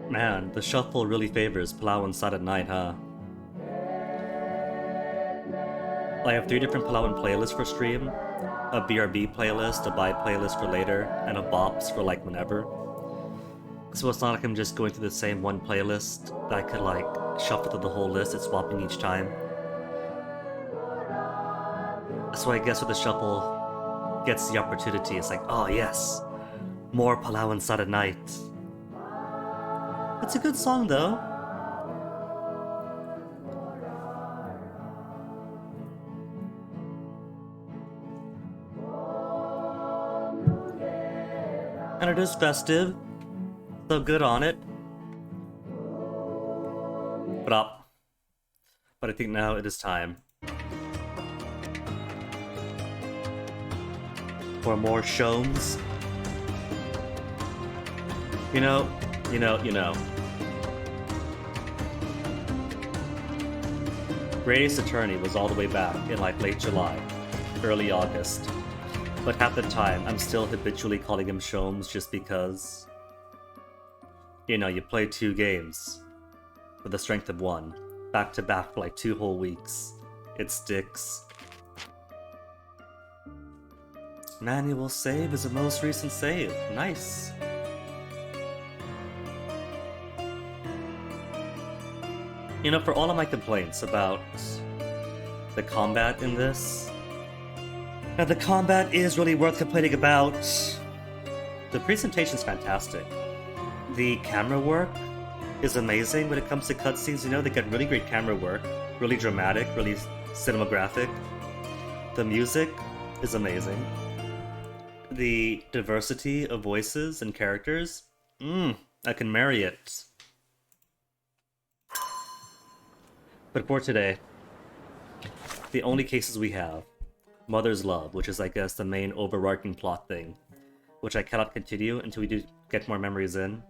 Man, the shuffle really favors Palau inside at night, huh? I have 3 different Palauan playlists for stream, a BRB playlist, a Bide playlist for later, and a Bops for like whenever. So it's not like I'm just going through the same one playlist that I could like shuffle through the whole list, it's swapping each time. So I guess with the shuffle gets the opportunity, it's like, oh yes, more Palau inside at night. It's a good song though. And it is festive, so good on it. But I think now it is time for more Holmes. You know. Greatest Attorney was all the way back in like late July, early August. But half the time, I'm still habitually calling him Shomes just because, you know, you play 2 games with the strength of 1, back to back for like 2 whole weeks. It sticks. Manual save is the most recent save. Nice. You know, for all of my complaints about the combat in this, now, the combat is really worth complaining about. The presentation's fantastic. The camera work is amazing when it comes to cutscenes. You know, they get really great camera work, really dramatic, really cinematographic. The music is amazing. The diversity of voices and characters, I can marry it. But for today, the only cases we have: Mother's Love, which is, I guess, the main overarching plot thing, which I cannot continue until we do get more memories in.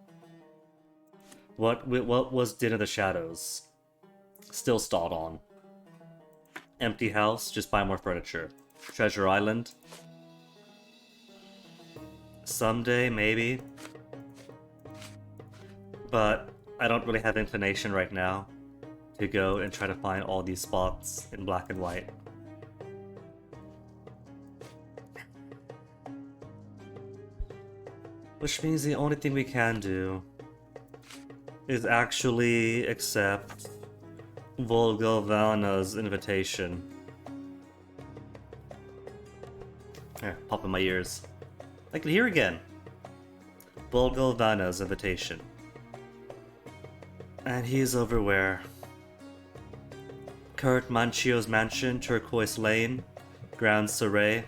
What was Din of the Shadows? Still stalled on. Empty House, just buy more furniture. Treasure Island. Someday, maybe. But I don't really have inclination right now to go and try to find all these spots in black and white. Which means the only thing we can do is actually accept Volgovana's invitation. Here, pop in my ears. I can hear again. Volgovana's invitation. And he's over where? Kurt Manchio's mansion, Turquoise Lane, Grand Surrey,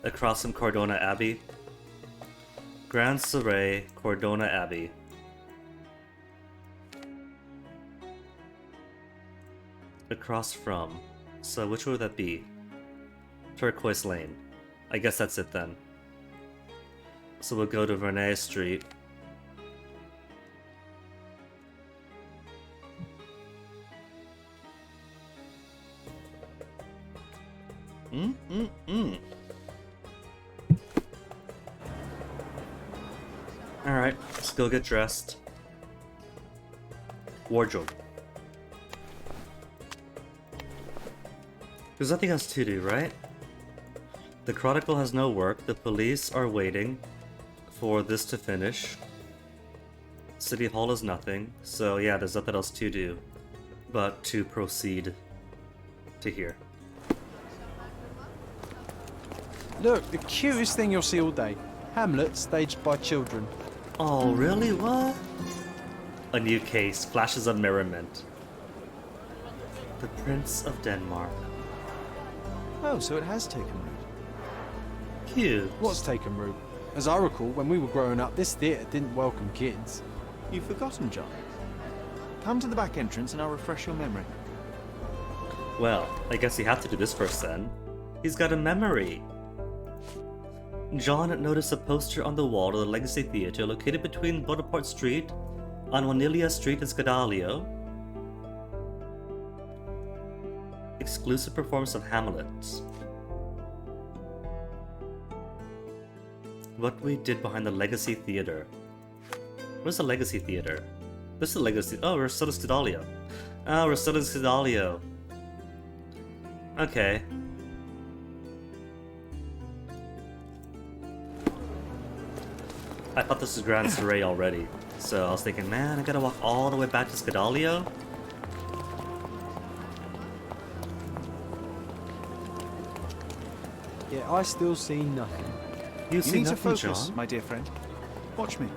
across from Cordona Abbey. Grand Surrey, Cordona Abbey. Across from. So which would that be? Turquoise Lane. I guess that's it then. So we'll go to Vernay Street. Alright, let's go get dressed. Wardrobe. There's nothing else to do, right? The Chronicle has no work. The police are waiting for this to finish. City Hall is nothing. So yeah, there's nothing else to do but to proceed to here. Look, the cutest thing you'll see all day. Hamlet staged by children. Oh, really? What? A new case. Flashes of merriment. The Prince of Denmark. Oh, so it has taken root. Cute. What's taken root? As I recall, when we were growing up, this theatre didn't welcome kids. You've forgotten, John. Come to the back entrance and I'll refresh your memory. Well, I guess you have to do this first then. He's got a memory. John noticed a poster on the wall of the Legacy Theatre located between Bonaparte Street on Wanilia Street and Scadalio. Exclusive performance of Hamlet. What we did behind the Legacy Theatre. Where's the Legacy Theatre? This is a legacy. Oh, Rosetta Scudalio. Oh, Rosetta Scudalio. Okay. I thought this was Grand Surrey already, so I was thinking, man, I gotta walk all the way back to Scudalio? Yeah, I still see nothing. You You see need to nothing, focus, John? my dear friend. Watch me.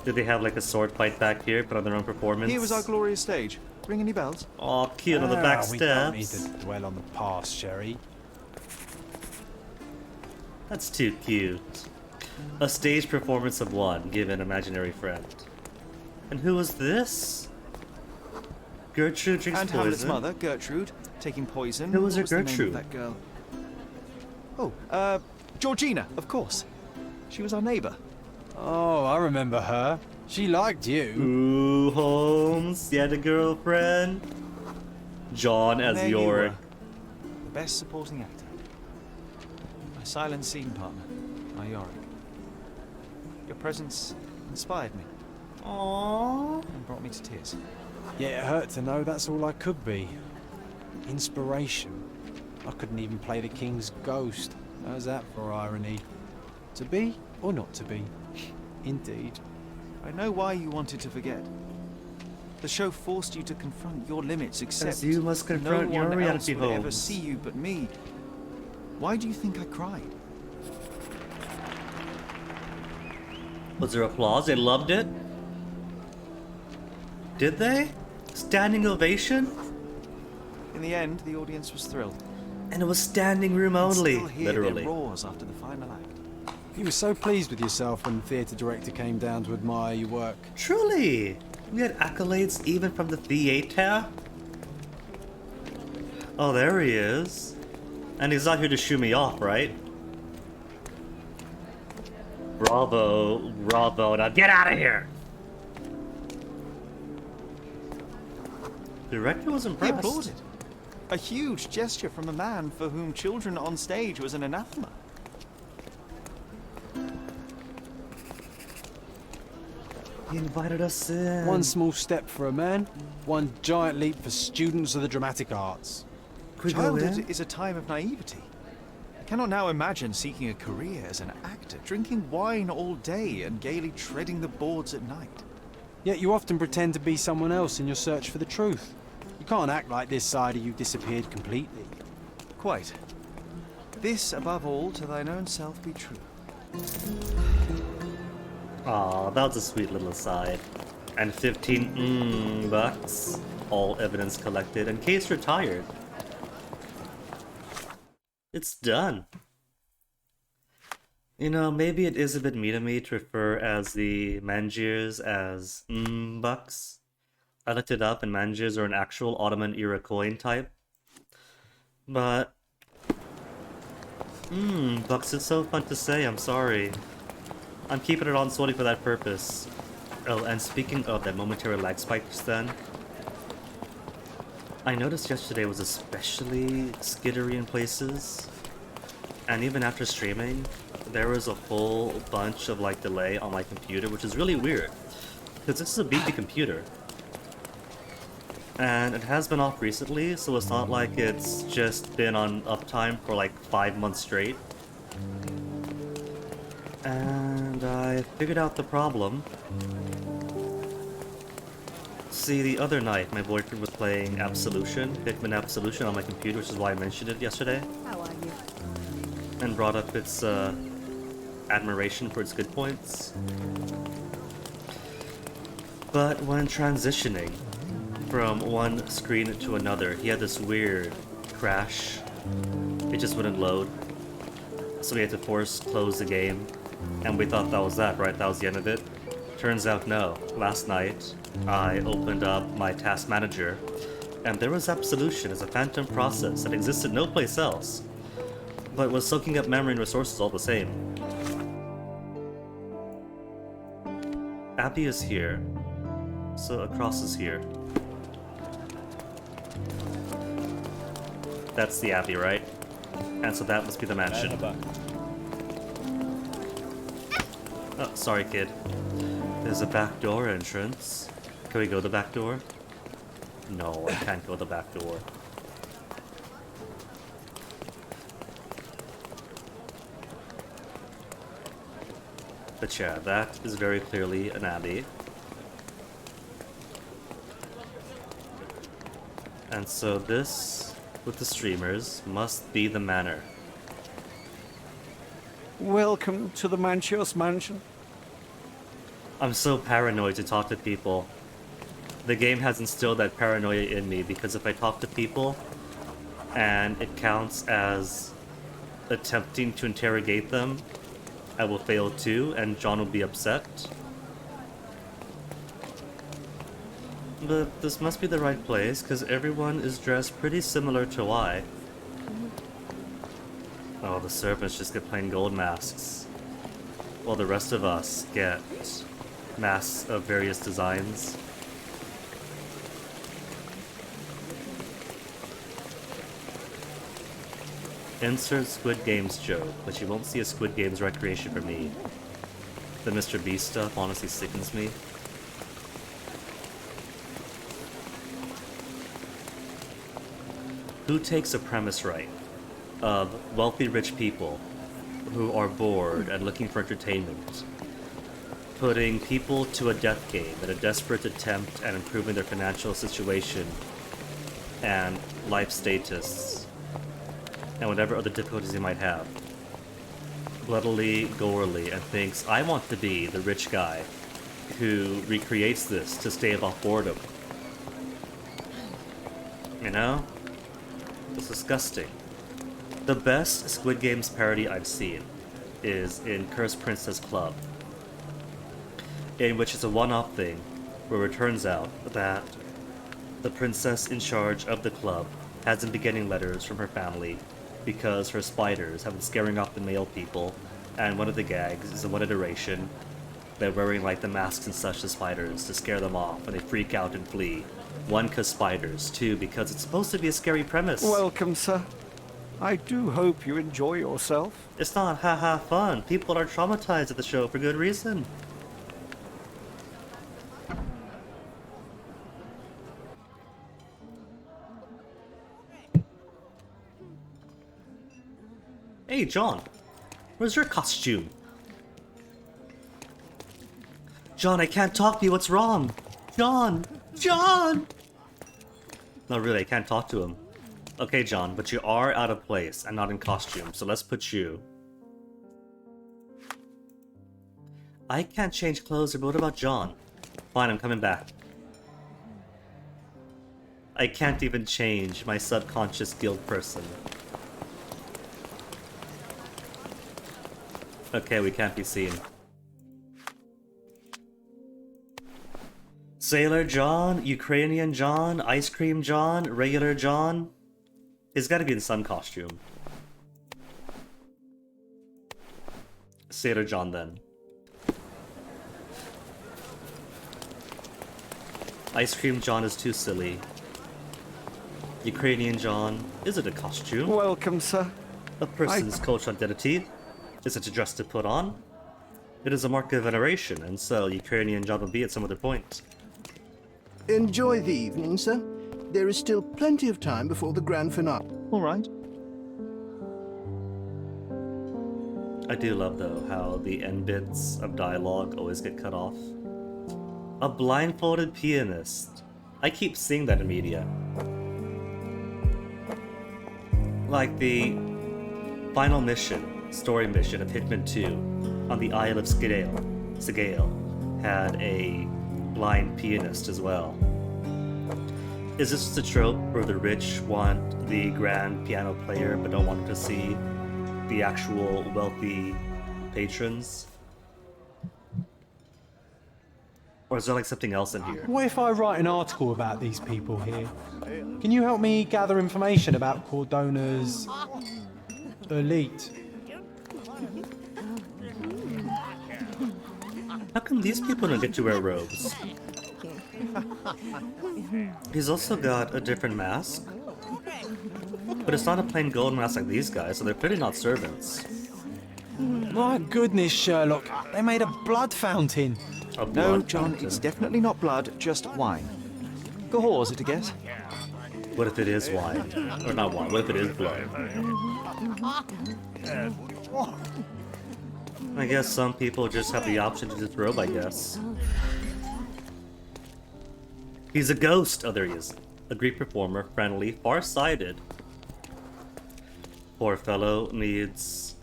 Did they have like a sword fight back here, put on their own performance? Here was our glorious stage. Ring any bells? Aw, cute on the back We don't need steps. to dwell on the past, Sherry. That's too cute. A stage performance of one, given imaginary friend. And who was this? Gertrude drinks And Hamlet's poison. mother, Gertrude, taking poison. Who was What her the name of Gertrude? that girl? Oh, Georgina, of course. She was our neighbour. Oh, I remember her. She liked you. Ooh, Holmes, you had a girlfriend? John as There you York. were, the best supporting actor. My silent scene partner, my Yorick. Your presence inspired me Aww. and brought me to tears. Yeah, it hurt to know that's all I could be. Inspiration. I couldn't even play the king's ghost. How's that for irony? To be or not to be? Indeed. I know why you wanted to forget. The show forced you to confront your limits, except As you must confront no your one else reality, would ever Holmes. see you but me. Why do you think I cried? Was there applause? They loved it? Did they? Standing ovation? In the end, the audience was thrilled. And it was standing room I only, still hear literally. their roars after the final act. You were so pleased with yourself when the theatre director came down to admire your work. Truly! We had accolades even from the theater? Oh, there he is. And he's not here to shoo me off, right? Bravo, bravo, now get out of here! The director was He impressed. applauded. A huge gesture from a man for whom children on stage was an anathema. He invited us in. One small step for a man, one giant leap for students of the dramatic arts. Could we go in? Childhood is a time of naivety. I cannot now imagine seeking a career as an actor, drinking wine all day and gaily treading the boards at night. Yet you often pretend to be someone else in your search for the truth. You can't act like this side of you disappeared completely. Quite. This, above all, to thine own self be true. Aw, that was a sweet little aside. And 15 bucks. All evidence collected and case retired. It's done. You know, maybe it is a bit mean of me to refer as the Mangiers as bucks. I looked it up and Mangiers are an actual Ottoman era coin type. But bucks is so fun to say, I'm sorry. I'm keeping it on solely for that purpose. Oh, and speaking of that momentary lag spike just then, I noticed yesterday was especially skittery in places. And even after streaming, there was a whole bunch of like delay on my computer, which is really weird. Because this is a beefy computer. And it has been off recently, so it's not like it's just been on uptime for like 5 months straight. And I figured out the problem. See, the other night, my boyfriend was playing Absolution, Pikmin Absolution on my computer, which is why I mentioned it yesterday. How are you? And brought up its admiration for its good points. But when transitioning from one screen to another, he had this weird crash. It just wouldn't load. So we had to force close the game. And we thought that was that, right? That was the end of it. Turns out no. Last night, I opened up my task manager, and there was Absolution as a phantom process that existed no place else, but was soaking up memory and resources all the same. Abby is here, so across is here. That's the Abbey, right? And so that must be the mansion. Oh, sorry, kid. There's a back door entrance. Can we go the back door? No, I can't go the back door. But yeah, that is very clearly an abbey. And so this, with the streamers, must be the manor. Welcome to the Manchios Mansion. I'm so paranoid to talk to people. The game has instilled that paranoia in me because if I talk to people and it counts as attempting to interrogate them, I will fail too, and John will be upset. But this must be the right place, because everyone is dressed pretty similar to why. Oh, the servants just get plain gold masks, while the rest of us get masks of various designs. Insert Squid Games joke, but you won't see a Squid Games recreation for me. The Mr. Beast stuff honestly sickens me. Who takes a premise right of wealthy rich people who are bored and looking for entertainment, putting people to a death game in a desperate attempt at improving their financial situation and life status and whatever other difficulties he might have, bloodily, gorily, and thinks, I want to be the rich guy who recreates this to stave off boredom. You know? It's disgusting. The best Squid Games parody I've seen is in Cursed Princess Club, in which it's a one-off thing where it turns out that the princess in charge of the club hasn't been getting letters from her family because her spiders have been scaring off the male people, and one of the gags is in one iteration they're wearing like the masks and such, the spiders, to scare them off, and they freak out and flee. One, because spiders. Two, because it's supposed to be a scary premise. Welcome, sir. I do hope you enjoy yourself. It's not haha fun. People are traumatized at the show for good reason. Hey, John. Where's your costume? John, I can't talk to you. What's wrong? John! John! No, really, I can't talk to him. Okay, John, but you are out of place and not in costume, so let's put you. I can't change clothes, but what about John? Fine, I'm coming back. I can't even change my subconscious guild person. Okay, we can't be seen. Sailor John, Ukrainian John, Ice Cream John, Regular John. He's gotta be in some costume. Sailor John then. Ice Cream John is too silly. Ukrainian John, is it a costume? Welcome, sir. A person's cultural identity. Is it a dress to put on? It is a mark of veneration, and so Ukrainian John will be at some other point. Enjoy the evening, sir. There is still plenty of time before the grand finale. All right. I do love, though, how the end bits of dialogue always get cut off. A blindfolded pianist. I keep seeing that in media. Like the final mission, story mission of Hitman 2 on the Isle of Sgale had a blind pianist as well. Is this just a trope where the rich want the grand piano player but don't want to see the actual wealthy patrons? Or is there like something else in here? What if I write an article about these people here? Can you help me gather information about Cordona's elite? How come these people don't get to wear robes? He's also got a different mask. But it's not a plain gold mask like these guys, so they're clearly not servants. My goodness, Sherlock, they made a blood fountain. A No, blood John, fountain. it's definitely not blood, just wine. Gahor, is it a guess? What if it is wine? Or not wine, what if it is blood? I guess some people just have the option to disrobe, I guess. He's a ghost! Oh, there he is. A Greek performer, friendly, far-sighted. Poor fellow needs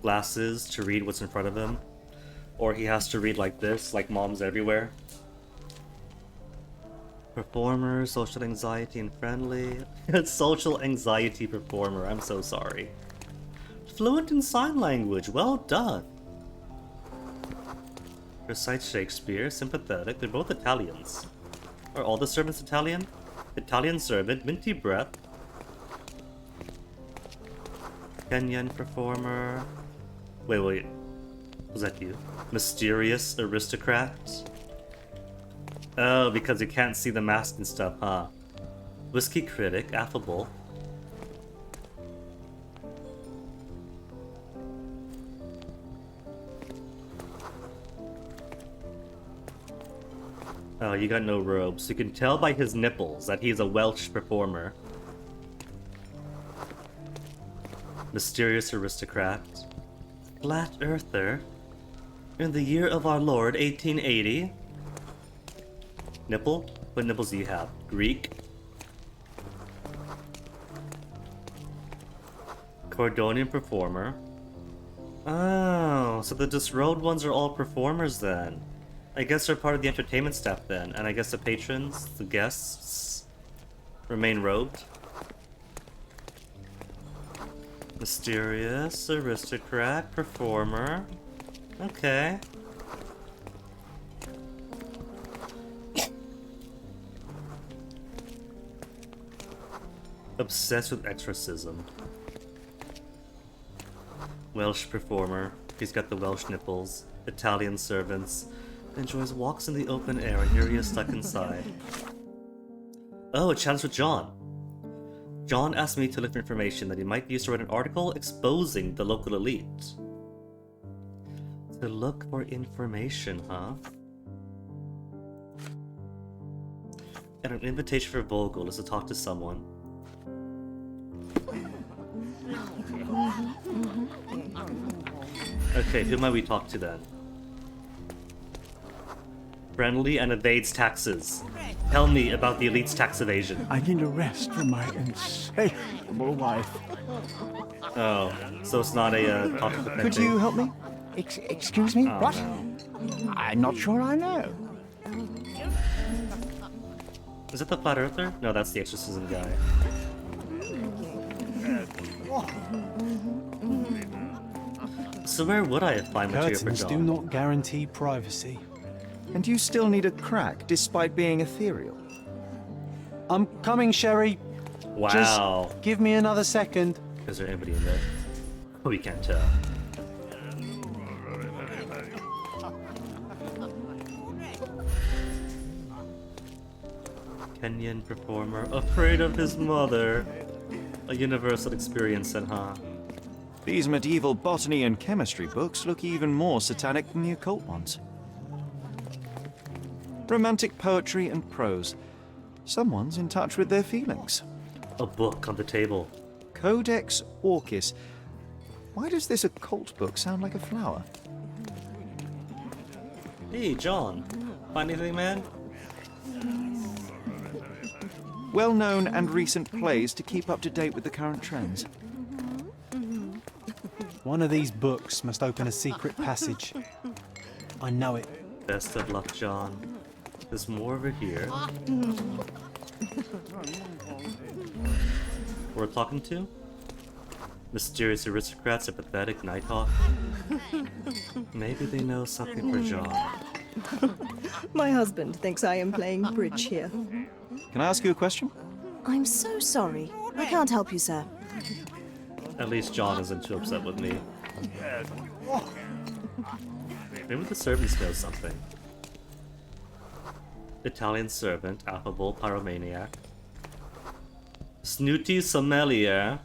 glasses to read what's in front of him. Or he has to read like this, like moms everywhere. Performer, social anxiety and friendly. Social anxiety performer, I'm so sorry. Fluent in sign language, well done. Recites Shakespeare, sympathetic, they're both Italians. Are all the servants Italian? Italian servant, minty breath. Kenyan performer. Wait. Was that you? Mysterious aristocrat? Oh, because you can't see the mask and stuff, huh? Whiskey critic, affable. Oh, you got no robes. You can tell by his nipples that he's a Welsh performer. Mysterious aristocrat. Flat earther. In the year of our Lord, 1880. Nipple? What nipples do you have? Greek? Cordonian performer. Oh, so the disrobed ones are all performers then. I guess they're part of the entertainment staff then, and I guess the patrons, the guests, remain robed. Mysterious, aristocrat, performer. Okay. Obsessed with exorcism. Welsh performer. He's got the Welsh nipples. Italian servants. Enjoys walks in the open air, and here he is stuck inside. Oh, a challenge with John. John asked me to look for information that he might use to write an article exposing the local elite. To look for information, huh? And an invitation for Vogel is to talk to someone. Okay, who might we talk to then? Friendly and evades taxes. Tell me about the elite's tax evasion. I need a rest from my insatiable wife. Oh, so it's not a topic of Could you help me? Excuse me? What? No. I'm not sure I know. Is it the Flat Earther? No, that's the exorcism guy. So where would I find material for Curtains do John? not guarantee privacy. And you still need a crack, despite being ethereal. I'm coming, Sherry. Wow. Just give me another second. Is there anybody in there? We can't tell. Kenyan performer, afraid of his mother. A universal experience then, huh? These medieval botany and chemistry books look even more satanic than the occult ones. Romantic poetry and prose. Someone's in touch with their feelings. A book on the table. Codex Orchis. Why does this occult book sound like a flower? Hey, John. Find anything, man? Well-known and recent plays to keep up to date with the current trends. One of these books must open a secret passage. I know it. Best of luck, John. There's more over here. We're talking to? Mysterious aristocrat, sympathetic Nighthawk. Maybe they know something for John. My husband thinks I am playing bridge here. Can I ask you a question? I'm so sorry. I can't help you, sir. At least John isn't too upset with me. Maybe the servants know something. Italian servant, affable pyromaniac. Snooty sommelier.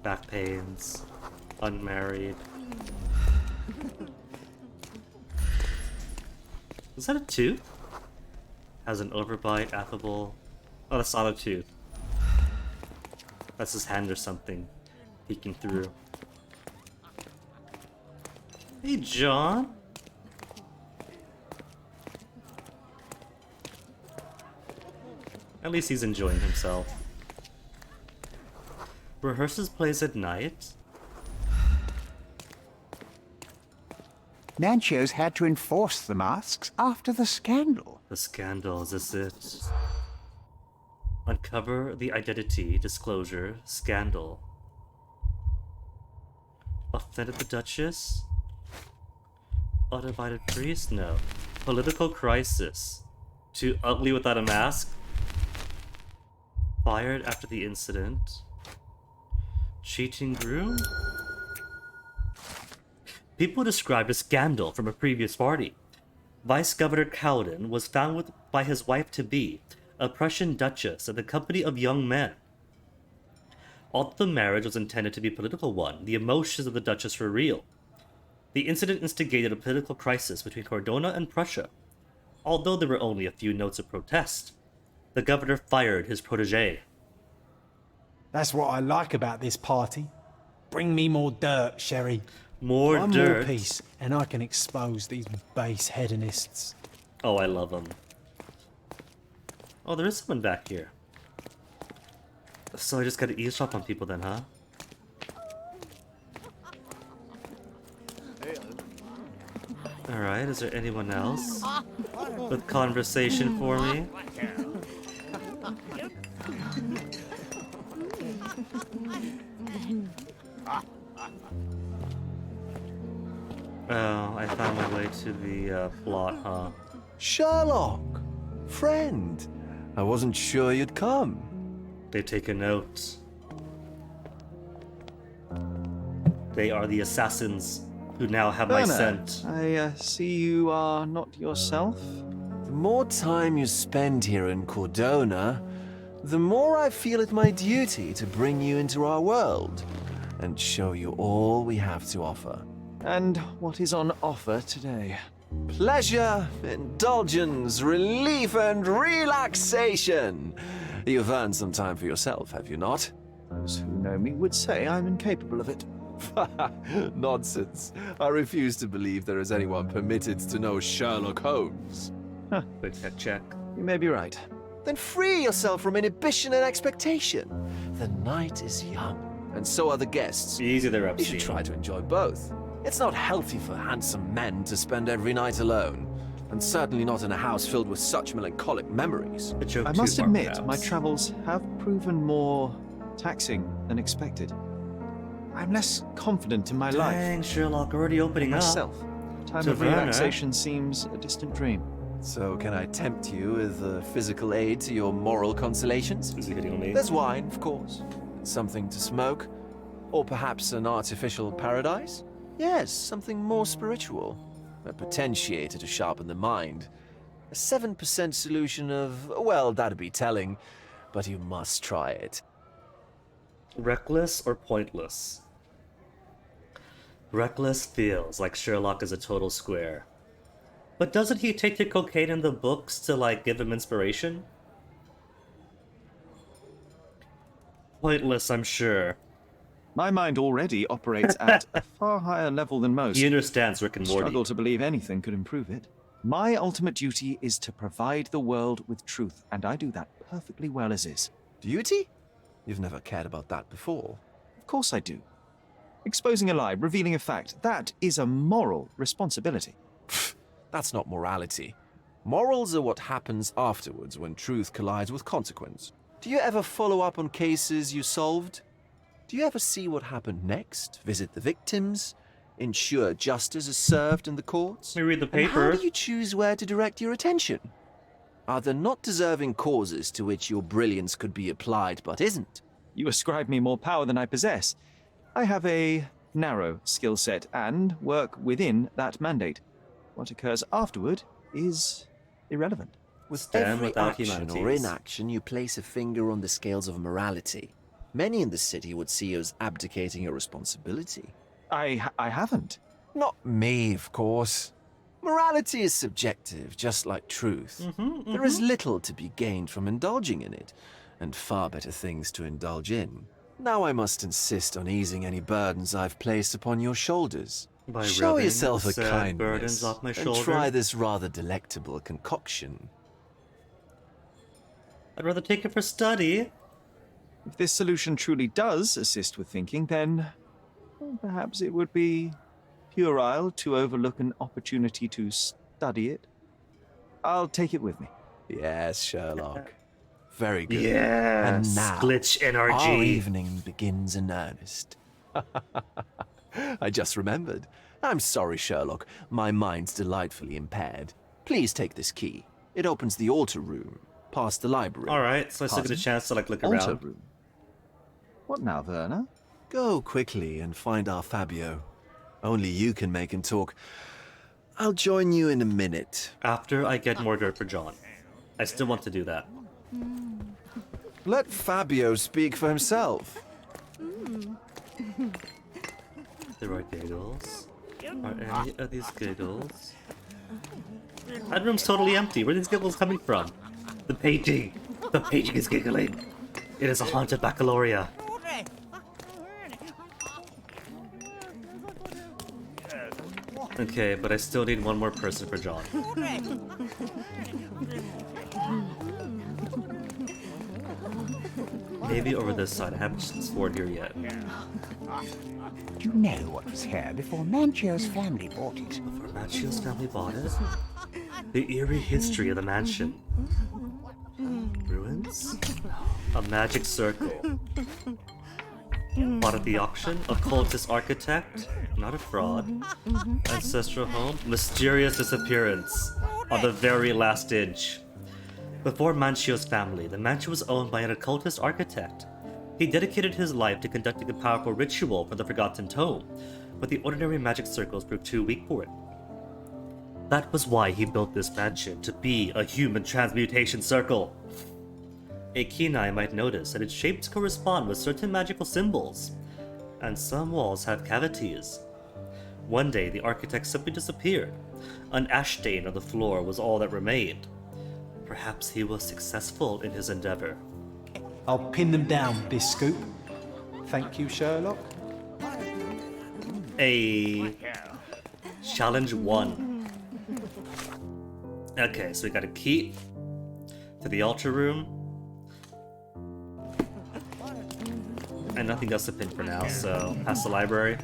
Back pains. Unmarried. Is that a tooth? Has an overbite, affable. Oh, that's not a tooth. That's his hand or something peeking through. Hey, John. At least he's enjoying himself. Rehearses plays at night. Nancho's had to enforce the masks after the scandal. The scandal, is this it? Uncover the identity, disclosure, scandal. Offended the Duchess? Uninvited priest? No. Political crisis. Too ugly without a mask? Fired after the incident? Cheating groom? People described a scandal from a previous party. Vice Governor Cowden was found by his wife-to-be, a Prussian duchess, in the company of young men. Although the marriage was intended to be a political one, the emotions of the duchess were real. The incident instigated a political crisis between Cordona and Prussia. Although there were only a few notes of protest, the governor fired his protege. That's what I like about this party. Bring me more dirt, Sherry. More One dirt. more piece, and I can expose these base hedonists. Oh, I love them. Oh, there is someone back here. So I just gotta eavesdrop on people then, huh? Alright, is there anyone else with conversation for me? Oh, I found my way to the plot, huh? Sherlock! Friend! I wasn't sure you'd come. They take a note. They are the assassins who now have my scent. I see you are not yourself. The more time you spend here in Cordona, the more I feel it my duty to bring you into our world and show you all we have to offer. And what is on offer today? Pleasure, indulgence, relief, and relaxation. You've earned some time for yourself, have you not? Those who know me would say I'm incapable of it. Nonsense. I refuse to believe there is anyone permitted to know Sherlock Holmes. Quick head check. You may be right. Then free yourself from inhibition and expectation. The night is young, and so are the guests. Easy there, You should Epstein. try to enjoy both. It's not healthy for handsome men to spend every night alone, and certainly not in a house filled with such melancholic memories. A joke I too, must Mark, admit, perhaps. my travels have proven more taxing than expected. I'm less confident in my life. Dang, Sherlock, already opening up. Myself. Time To of Werner. relaxation seems a distant dream. So can I tempt you with a physical aid to your moral consolations? Is he hitting on me? There's wine, of course. Something to smoke. Or perhaps an artificial paradise? Yes, something more spiritual. A potentiator to sharpen the mind. A 7% solution of, well, that'd be telling, but you must try it. Reckless or pointless? Reckless feels like Sherlock is a total square. But doesn't he take the cocaine in the books to, like, give him inspiration? Pointless, I'm sure. My mind already operates at a far higher level than most. He understands Rick and Morty. Struggle to believe anything could improve it. My ultimate duty is to provide the world with truth, and I do that perfectly well as is. Duty? You've never cared about that before. Of course I do. Exposing a lie, revealing a fact, that is a moral responsibility. That's not morality. Morals are what happens afterwards when truth collides with consequence. Do you ever follow up on cases you solved? Do you ever see what happened next? Visit the victims? Ensure justice is served in the courts? Let me read the And paper. how do you choose where to direct your attention? Are there not deserving causes to which your brilliance could be applied but isn't? You ascribe me more power than I possess. I have a narrow skill set and work within that mandate. What occurs afterward is irrelevant. With Stand every without action or humanities. inaction, you place a finger on the scales of morality. Many in the city would see you as abdicating your responsibility. I haven't. Not me, of course. Morality is subjective, just like truth. There is little to be gained from indulging in it, and far better things to indulge in. Now I must insist on easing any burdens I've placed upon your shoulders. By Show rubbing yourself the a sad kindness burdens off my and shoulder. try this rather delectable concoction. I'd rather take it for study. If this solution truly does assist with thinking, then well, perhaps it would be puerile to overlook an opportunity to study it. I'll take it with me. Yes, Sherlock. Very good. Yes, And now, glitch our energy. evening begins in earnest. I just remembered. I'm sorry, Sherlock. My mind's delightfully impaired. Please take this key. It opens the altar room, past the library. All right, so I still get a Pardon? chance to like look Altar around. room. What now, Werner? Go quickly and find our Fabio. Only you can make him talk. I'll join you in a minute. After I get more dirt for John, I still want to do that. Let Fabio speak for himself. There are giggles. Are any of these giggles? That room's totally empty. Where are these giggles coming from? The painting! The painting is giggling! It is a haunted baccalaureate. Okay, but I still need one more person for John. Maybe over this side. I haven't explored here yet. Do you know what was here before Manchio's family bought it? Before Macchio's family bought it? The eerie history of the mansion. Ruins? A magic circle. Bought at the auction? Occultist architect? Not a fraud. Ancestral home? Mysterious disappearance. On the very last inch. Before Manchio's family, the mansion was owned by an occultist architect. He dedicated his life to conducting a powerful ritual for the Forgotten Tome, but the ordinary magic circles proved too weak for it. That was why he built this mansion, to be a human transmutation circle. A keen eye might notice that its shapes correspond with certain magical symbols, and some walls have cavities. One day, the architect simply disappeared. An ash stain on the floor was all that remained. Perhaps he was successful in his endeavor. I'll pin them down, Biscoop. Thank you, Sherlock. A challenge 1. Okay, so we got a key to the altar room. And nothing else to pin for now, so past the library.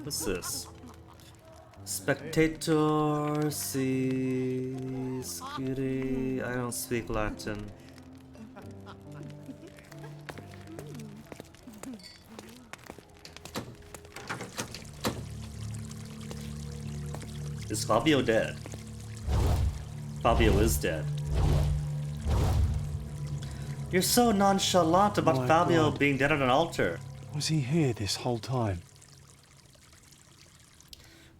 What's this? Spectator, si, sciri. I don't speak Latin. Is Fabio dead? Fabio is dead. You're so nonchalant about My Fabio God. being dead on an altar. Was he here this whole time?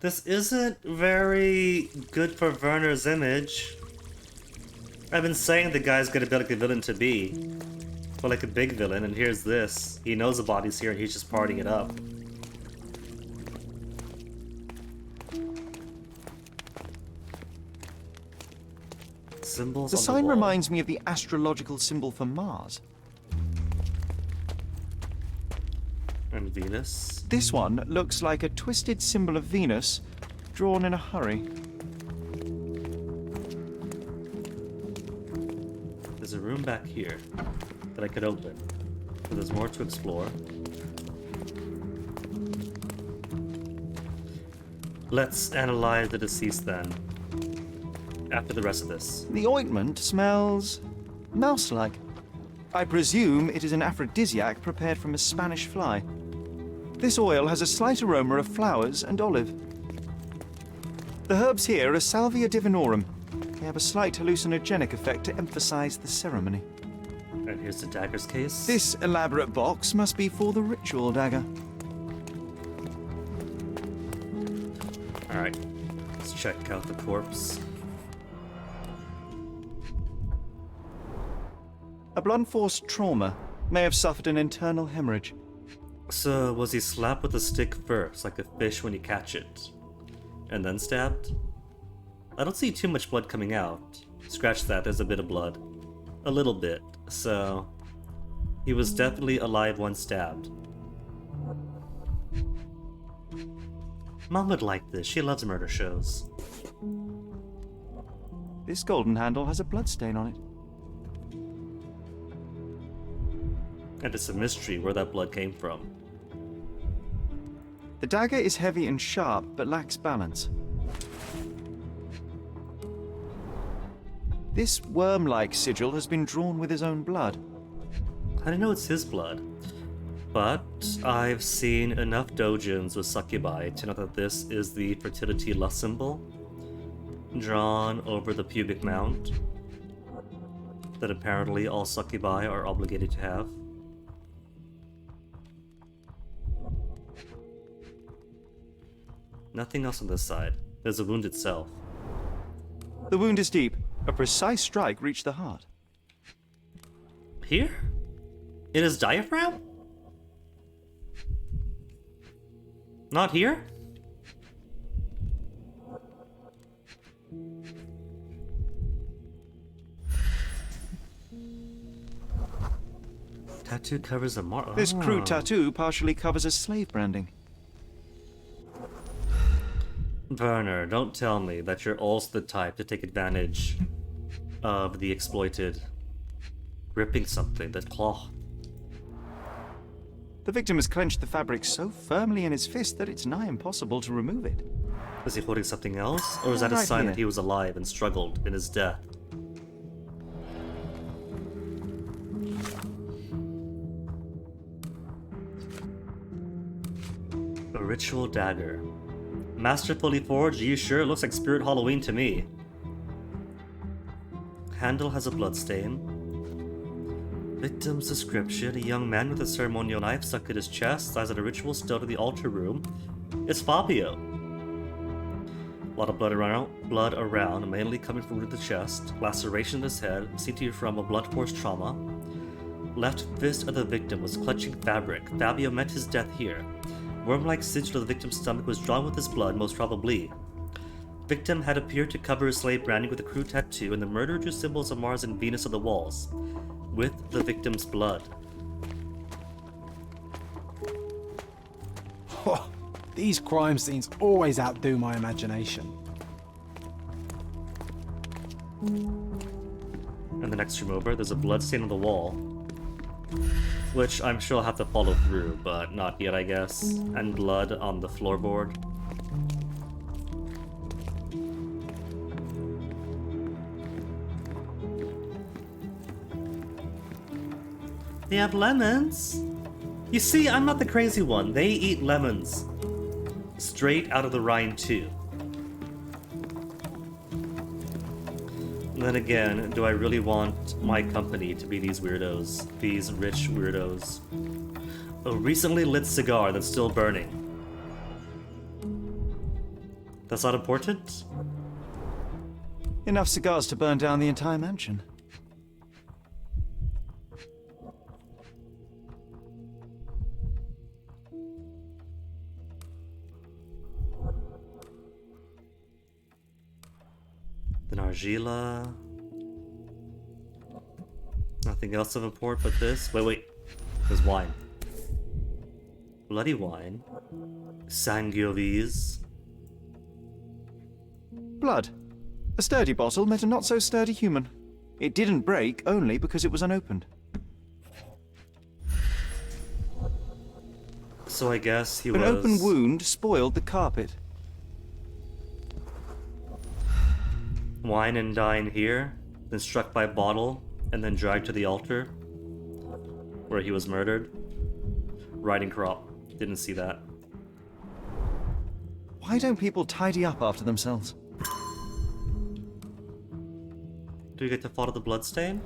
This isn't very good for Werner's image. I've been saying the guy's gonna be like a villain to be. But like a big villain, and here's this. He knows the body's here and he's just partying it up. Symbols The on sign wall. reminds me of the astrological symbol for Mars. And Venus. This one looks like a twisted symbol of Venus, drawn in a hurry. There's a room back here that I could open. But there's more to explore. Let's analyze the deceased then. After the rest of this. The ointment smells mouse-like. I presume it is an aphrodisiac prepared from a Spanish fly. This oil has a slight aroma of flowers and olive. The herbs here are Salvia divinorum. They have a slight hallucinogenic effect to emphasize the ceremony. And here's the dagger's case. This elaborate box must be for the ritual dagger. Alright. Let's check out the corpse. A blunt force trauma may have suffered an internal hemorrhage. So, was he slapped with a stick first, like a fish when you catch it, and then stabbed? I don't see too much blood coming out. Scratch that, there's a bit of blood. A little bit, so... he was definitely alive when stabbed. Mom would like this, she loves murder shows. This golden handle has a bloodstain on it. And it's a mystery where that blood came from. The dagger is heavy and sharp, but lacks balance. This worm-like sigil has been drawn with his own blood. I don't know it's his blood, but I've seen enough dojins with succubi to know that this is the fertility lust symbol drawn over the pubic mound that apparently all succubi are obligated to have. Nothing else on this side. There's a wound itself. The wound is deep. A precise strike reached the heart. Here? In his diaphragm? Not here? Tattoo covers a mark. This crude tattoo partially covers a slave branding. Werner, don't tell me that you're also the type to take advantage of the exploited. Ripping something, that cloth. The victim has clenched the fabric so firmly in his fist that it's nigh impossible to remove it. Was he holding something else? Or is that a Right sign here. that he was alive and struggled in his death? A ritual dagger. Masterfully forged, are you sure? It looks like Spirit Halloween to me. Handle has a bloodstain. Victim's description: a young man with a ceremonial knife stuck at his chest, eyes at a ritual still to the altar room. It's Fabio. A lot of blood around, mainly coming from the chest. Laceration in his head, seemed to be from a blunt force trauma. Left fist of the victim was clutching fabric. Fabio met his death here. Worm-like sigil of the victim's stomach was drawn with his blood, most probably. Victim had appeared to cover his slave branding with a crude tattoo, and the murderer drew symbols of Mars and Venus on the walls, with the victim's blood. Oh, these crime scenes always outdo my imagination. And the next room over, there's a blood stain on the wall, which I'm sure I'll have to follow through, but not yet, I guess. And blood on the floorboard. They have lemons. You see, I'm not the crazy one. They eat lemons. Straight out of the rind, too. And then again, do I really want my company to be these weirdos? These rich weirdos. A recently lit cigar that's still burning. That's not important? Enough cigars to burn down the entire mansion. Then argila. Nothing else of import but this. Wait. There's wine. Bloody wine. Sangiovese. Blood. A sturdy bottle met a not-so-sturdy human. It didn't break only because it was unopened. So I guess he An was... open wound spoiled the carpet. Wine and dine here, then struck by a bottle, and then dragged to the altar, where he was murdered. Riding crop. Didn't see that. Why don't people tidy up after themselves? Do we get to follow the bloodstain?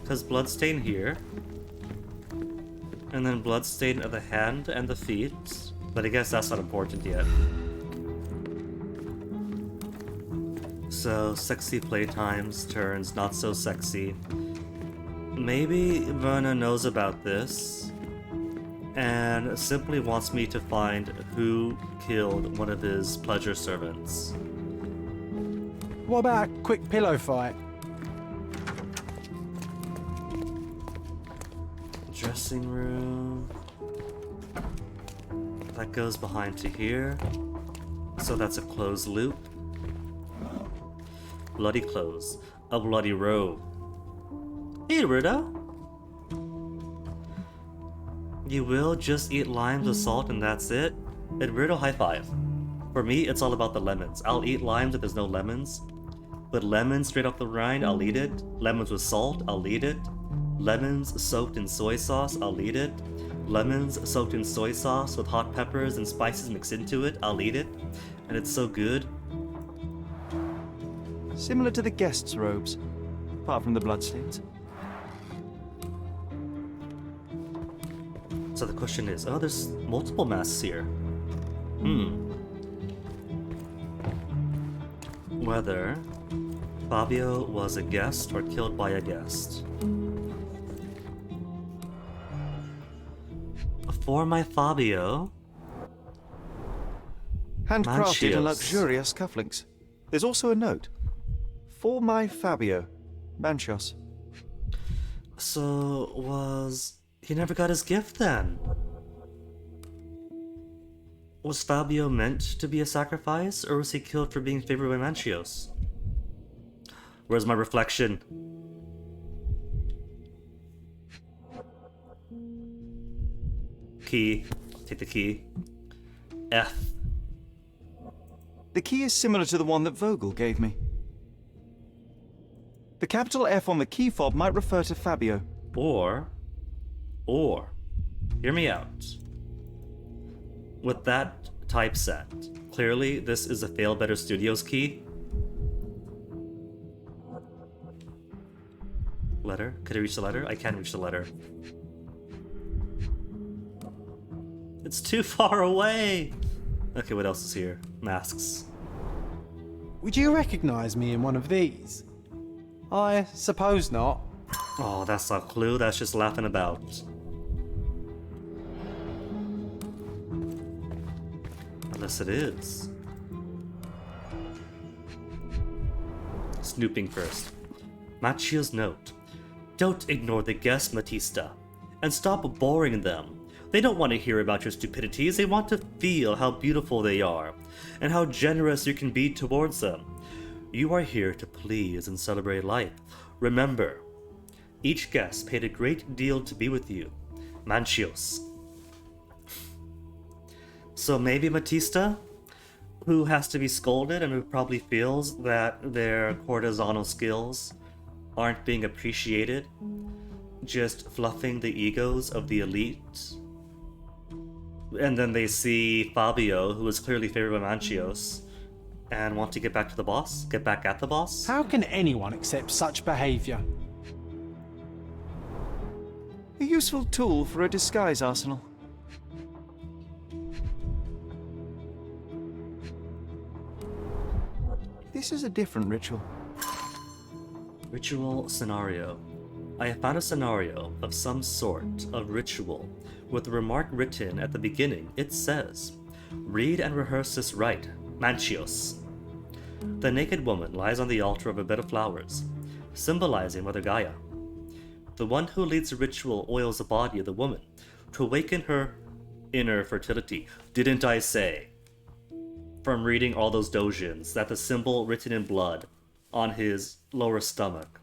Because bloodstain here, and then bloodstain of the hand and the feet, but I guess that's not important yet. So, sexy playtimes turns not so sexy. maybe Verna knows about this and simply wants me to find who killed one of his pleasure servants. What about a quick pillow fight? Dressing room. That goes behind to here. So that's a closed loop. Bloody clothes. A bloody robe. Hey, Rita. You will just eat limes with salt and that's it? Eduardo, high five. For me, it's all about the lemons. I'll eat limes if there's no lemons. But lemons straight off the rind, I'll eat it. Lemons with salt, I'll eat it. Lemons soaked in soy sauce, I'll eat it. Lemons soaked in soy sauce with hot peppers and spices mixed into it, I'll eat it. And it's so good. Similar to the guests' robes, apart from the bloodstains. So the question is, oh, there's multiple masks here. Whether Fabio was a guest or killed by a guest. For my Fabio... Handcrafted and Manchios. luxurious cufflinks. There's also a note. For my Fabio, Manchios. So, he never got his gift then? Was Fabio meant to be a sacrifice, or was he killed for being favored by Manchios? Where's my reflection? Key. Take the key. F. The key is similar to the one that Vogel gave me. The capital F on the key fob might refer to Fabio. Or, hear me out. With that typeset, clearly this is a Fail Better Studios key. Letter? Could I reach the letter? I can reach the letter. It's too far away! Okay, what else is here? Masks. Would you recognize me in one of these? I suppose not. Oh, that's not a clue, that's just laughing about. Unless it is. Snooping first. Macchio's note. Don't ignore the guests, Matista, and stop boring them. They don't want to hear about your stupidities, they want to feel how beautiful they are, and how generous you can be towards them. You are here to please and celebrate life. Remember, each guest paid a great deal to be with you. Manchios. So maybe Matista, who has to be scolded and who probably feels that their courtesanal skills aren't being appreciated, just fluffing the egos of the elite. And then they see Fabio, who is clearly favored by Manchios, and want to get back to the boss? Get back at the boss? How can anyone accept such behavior? A useful tool for a disguise arsenal. This is a different ritual. Ritual scenario. I have found a scenario of some sort of ritual with a remark written at the beginning. It says, read and rehearse this rite, Manchios. The naked woman lies on the altar of a bed of flowers, symbolizing Mother Gaia. The one who leads the ritual oils the body of the woman to awaken her inner fertility. Didn't I say, from reading all those dojins, that the symbol written in blood on his lower stomach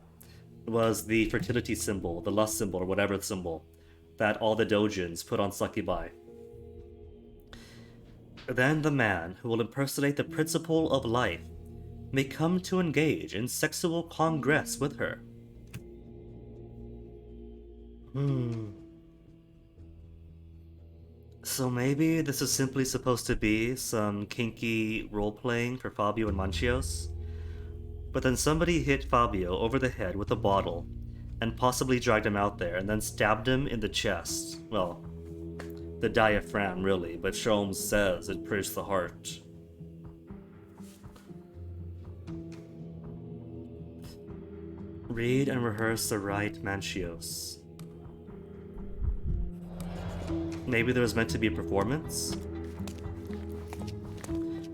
was the fertility symbol, the lust symbol, or whatever symbol that all the dojins put on succubi. Then the man who will impersonate the principle of life may come to engage in sexual congress with her. So maybe this is simply supposed to be some kinky role-playing for Fabio and Manchios? But then somebody hit Fabio over the head with a bottle and possibly dragged him out there and then stabbed him in the chest. Well, the diaphragm really, but Holmes says it pierced the heart. Read and rehearse the rite Mantios. Maybe there was meant to be a performance?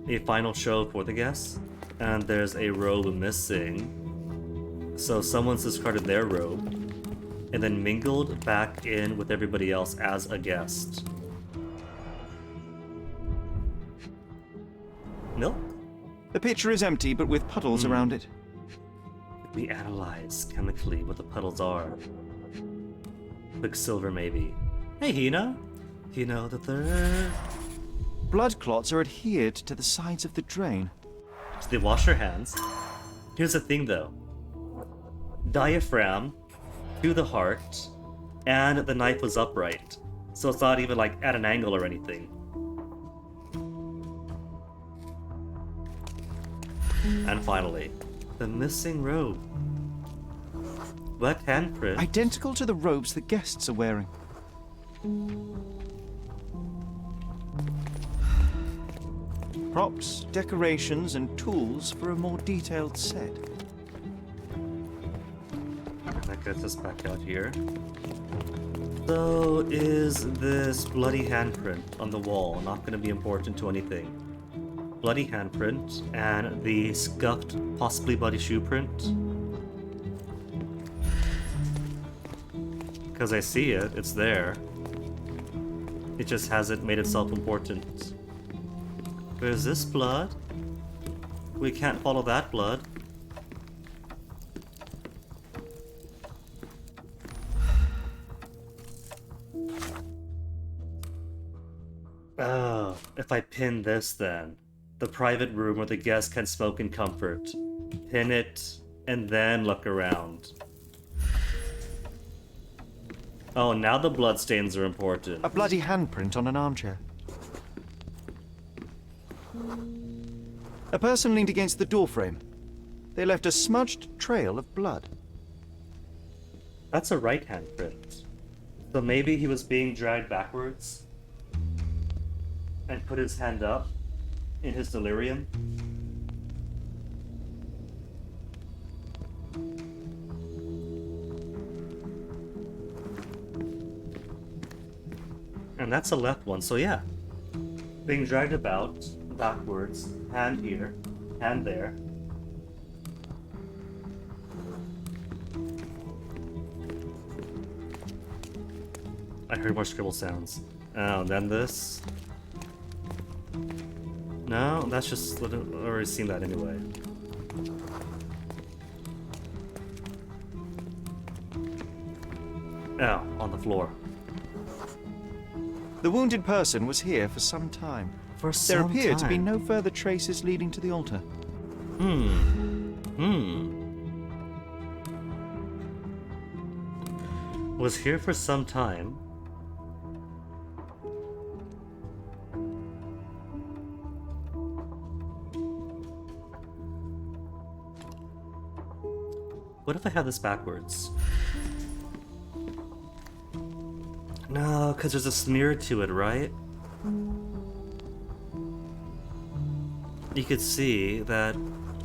A final show for the guests? And there's a robe missing. So someone's discarded their robe and then mingled back in with everybody else as a guest. Milk? The pitcher is empty, but with puddles around it. We analyze chemically what the puddles are. Quicksilver, maybe. Hey, Hina. Hina the third. Blood clots are adhered to the sides of the drain. So they wash their hands. Here's the thing, though. Diaphragm to the heart, and the knife was upright. So it's not even like at an angle or anything. And finally, the missing robe. Wet handprint. Identical to the robes the guests are wearing. Props, decorations, and tools for a more detailed set. That gets us back out here. So, is this bloody handprint on the wall not going to be important to anything? Bloody handprint and the scuffed, possibly bloody shoe print? Because I see it, it's there. It just hasn't made itself important. Where's this blood? We can't follow that blood. Oh, if I pin this then. The private room where the guests can smoke in comfort. Pin it, and then look around. Oh, now the bloodstains are important. A bloody handprint on an armchair. A person leaned against the doorframe. They left a smudged trail of blood. That's a right handprint. So maybe he was being dragged backwards and put his hand up in his delirium. And that's a left one, so yeah. Being dragged about, backwards, hand here, hand there. I heard more scribble sounds. Oh, and then this. No, that's just, I've already seen that anyway. Oh, on the floor. The wounded person was here for some time. There appear to be no further traces leading to the altar. Was here for some time. What if I have this backwards? No, because there's a smear to it, right? You could see that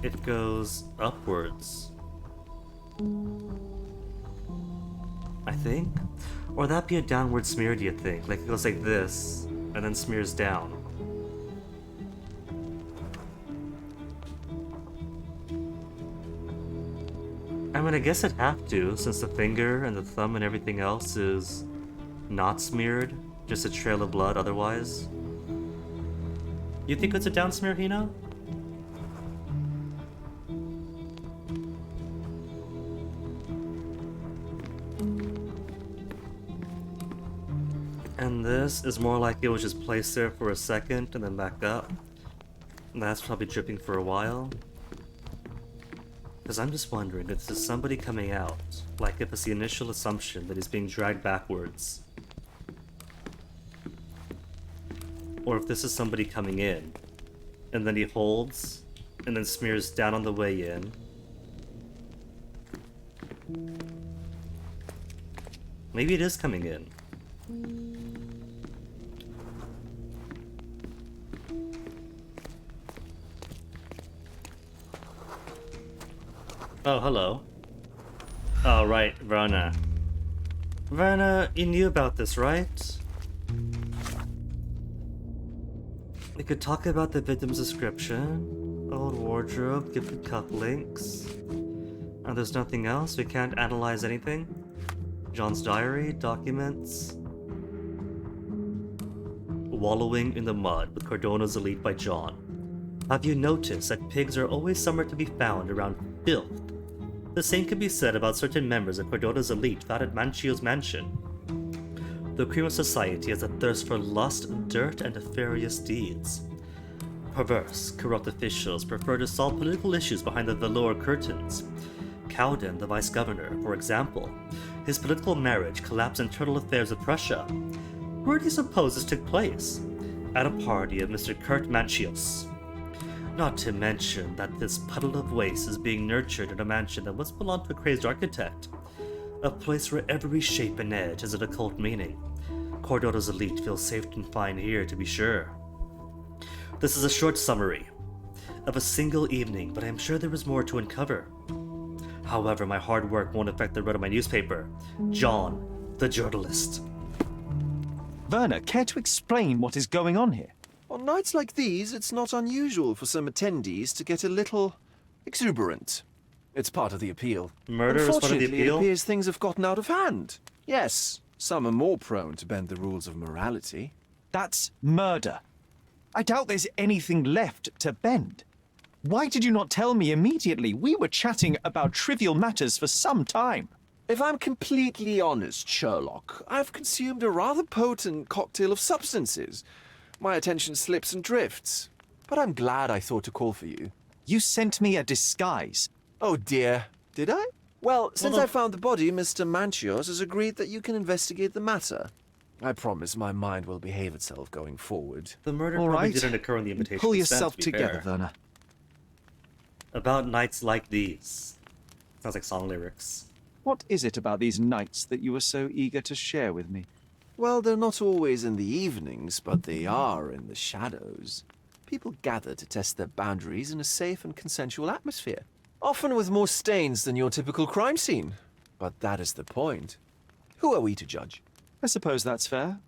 it goes upwards. I think? Or that be a downward smear, do you think? Like it goes like this, and then smears down. I mean, I guess I'd have to, since the finger and the thumb and everything else is not smeared, just a trail of blood otherwise. You think it's a down smear, Hino? And this is more like it was just placed there for a second and then back up. And that's probably dripping for a while. Because I'm just wondering if there's somebody coming out, like if it's the initial assumption that he's being dragged backwards. Or if this is somebody coming in, and then he holds, and then smears down on the way in. Maybe it is coming in. Oh, hello. Oh, right, Verna. Verna, you knew about this, right? We could talk about the victim's description, old wardrobe, gifted cufflinks. And there's nothing else? We can't analyze anything? John's diary, documents. Wallowing in the mud with Cordona's Elite by John. Have you noticed that pigs are always somewhere to be found around filth? The same can be said about certain members of Cordona's Elite found at Manchio's mansion. The cream of society has a thirst for lust, dirt, and nefarious deeds. Perverse, corrupt officials prefer to solve political issues behind the velour curtains. Cowden, the vice-governor, for example, his political marriage collapsed internal affairs of Prussia. Where do you suppose this took place? At a party of Mr. Kurt Manchios. Not to mention that this puddle of waste is being nurtured in a mansion that once belonged to a crazed architect. A place where every shape and edge has an occult meaning. Cordona's Elite feels safe and confined here, to be sure. This is a short summary of a single evening, but I am sure there is more to uncover. However, my hard work won't affect the run of my newspaper. John, the journalist. Werner, care to explain what is going on here? On nights like these, it's not unusual for some attendees to get a little exuberant. It's part of the appeal. Murder is part of the Unfortunately, appeal? it appears things have gotten out of hand. Yes, some are more prone to bend the rules of morality. That's murder. I doubt there's anything left to bend. Why did you not tell me immediately? We were chatting about trivial matters for some time. If I'm completely honest, Sherlock, I've consumed a rather potent cocktail of substances. My attention slips and drifts. But I'm glad I thought to call for you. You sent me a disguise. Oh dear, did I? Well, since Well, I found the body, Mr. Manchios has agreed that you can investigate the matter. I promise my mind will behave itself going forward. The murder All probably right. didn't occur in the invitation. Pull to stand, yourself to be together, fair. Werner. About nights like these. Sounds like song lyrics. What is it about these nights that you were so eager to share with me? Well, they're not always in the evenings, but they are in the shadows. People gather to test their boundaries in a safe and consensual atmosphere. Often with more stains than your typical crime scene. But that is the point. Who are we to judge? I suppose that's fair.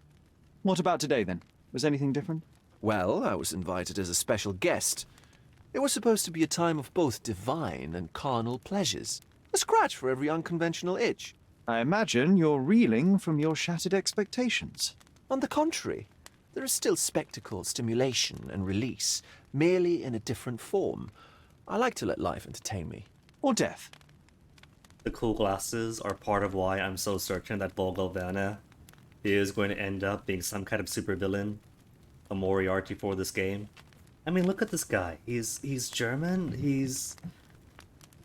What about today, then? Was anything different? Well, I was invited as a special guest. It was supposed to be a time of both divine and carnal pleasures. A scratch for every unconventional itch. I imagine you're reeling from your shattered expectations. On the contrary, there is still spectacle, stimulation, and release, merely in a different form. I like to let life entertain me. Or death. The cool glasses are part of why I'm so certain that Volgo is going to end up being some kind of supervillain, a Moriarty for this game. I mean, look at this guy. He's German. He's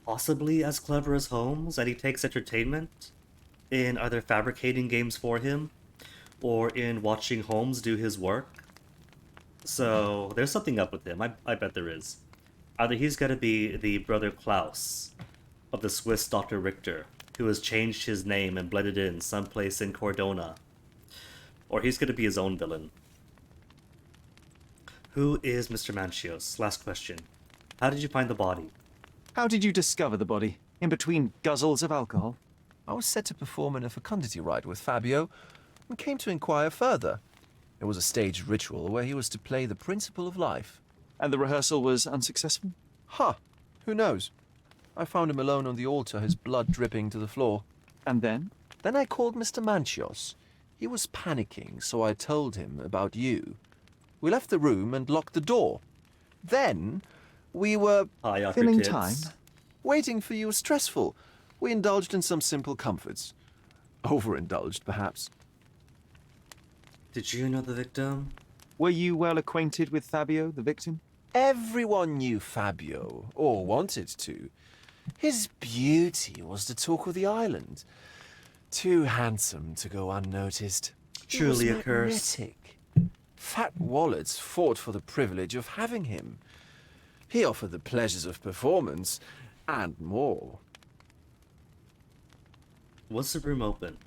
possibly as clever as Holmes, and he takes entertainment in either fabricating games for him or in watching Holmes do his work. So there's something up with him. I bet there is. Either he's going to be the brother Klaus of the Swiss Dr. Richter, who has changed his name and blended in someplace in Cordona, or he's going to be his own villain. Who is Mr. Manchios? Last question. How did you find the body? How did you discover the body? In between guzzles of alcohol? I was set to perform in a fecundity rite with Fabio and came to inquire further. It was a staged ritual where he was to play the principle of life. And the rehearsal was unsuccessful? Who knows? I found him alone on the altar, his blood dripping to the floor. And then? Then I called Mr. Manchios. He was panicking, so I told him about you. We left the room and locked the door. Then we were filling time. Waiting for you was stressful. We indulged in some simple comforts. Overindulged, perhaps. Did you know the victim? Were you well acquainted with Fabio, the victim? Everyone knew Fabio, or wanted to. His beauty was the talk of the island. Too handsome to go unnoticed. He Truly was a curse. magnetic. Fat wallets fought for the privilege of having him. He offered the pleasures of performance, and more. Was the room open?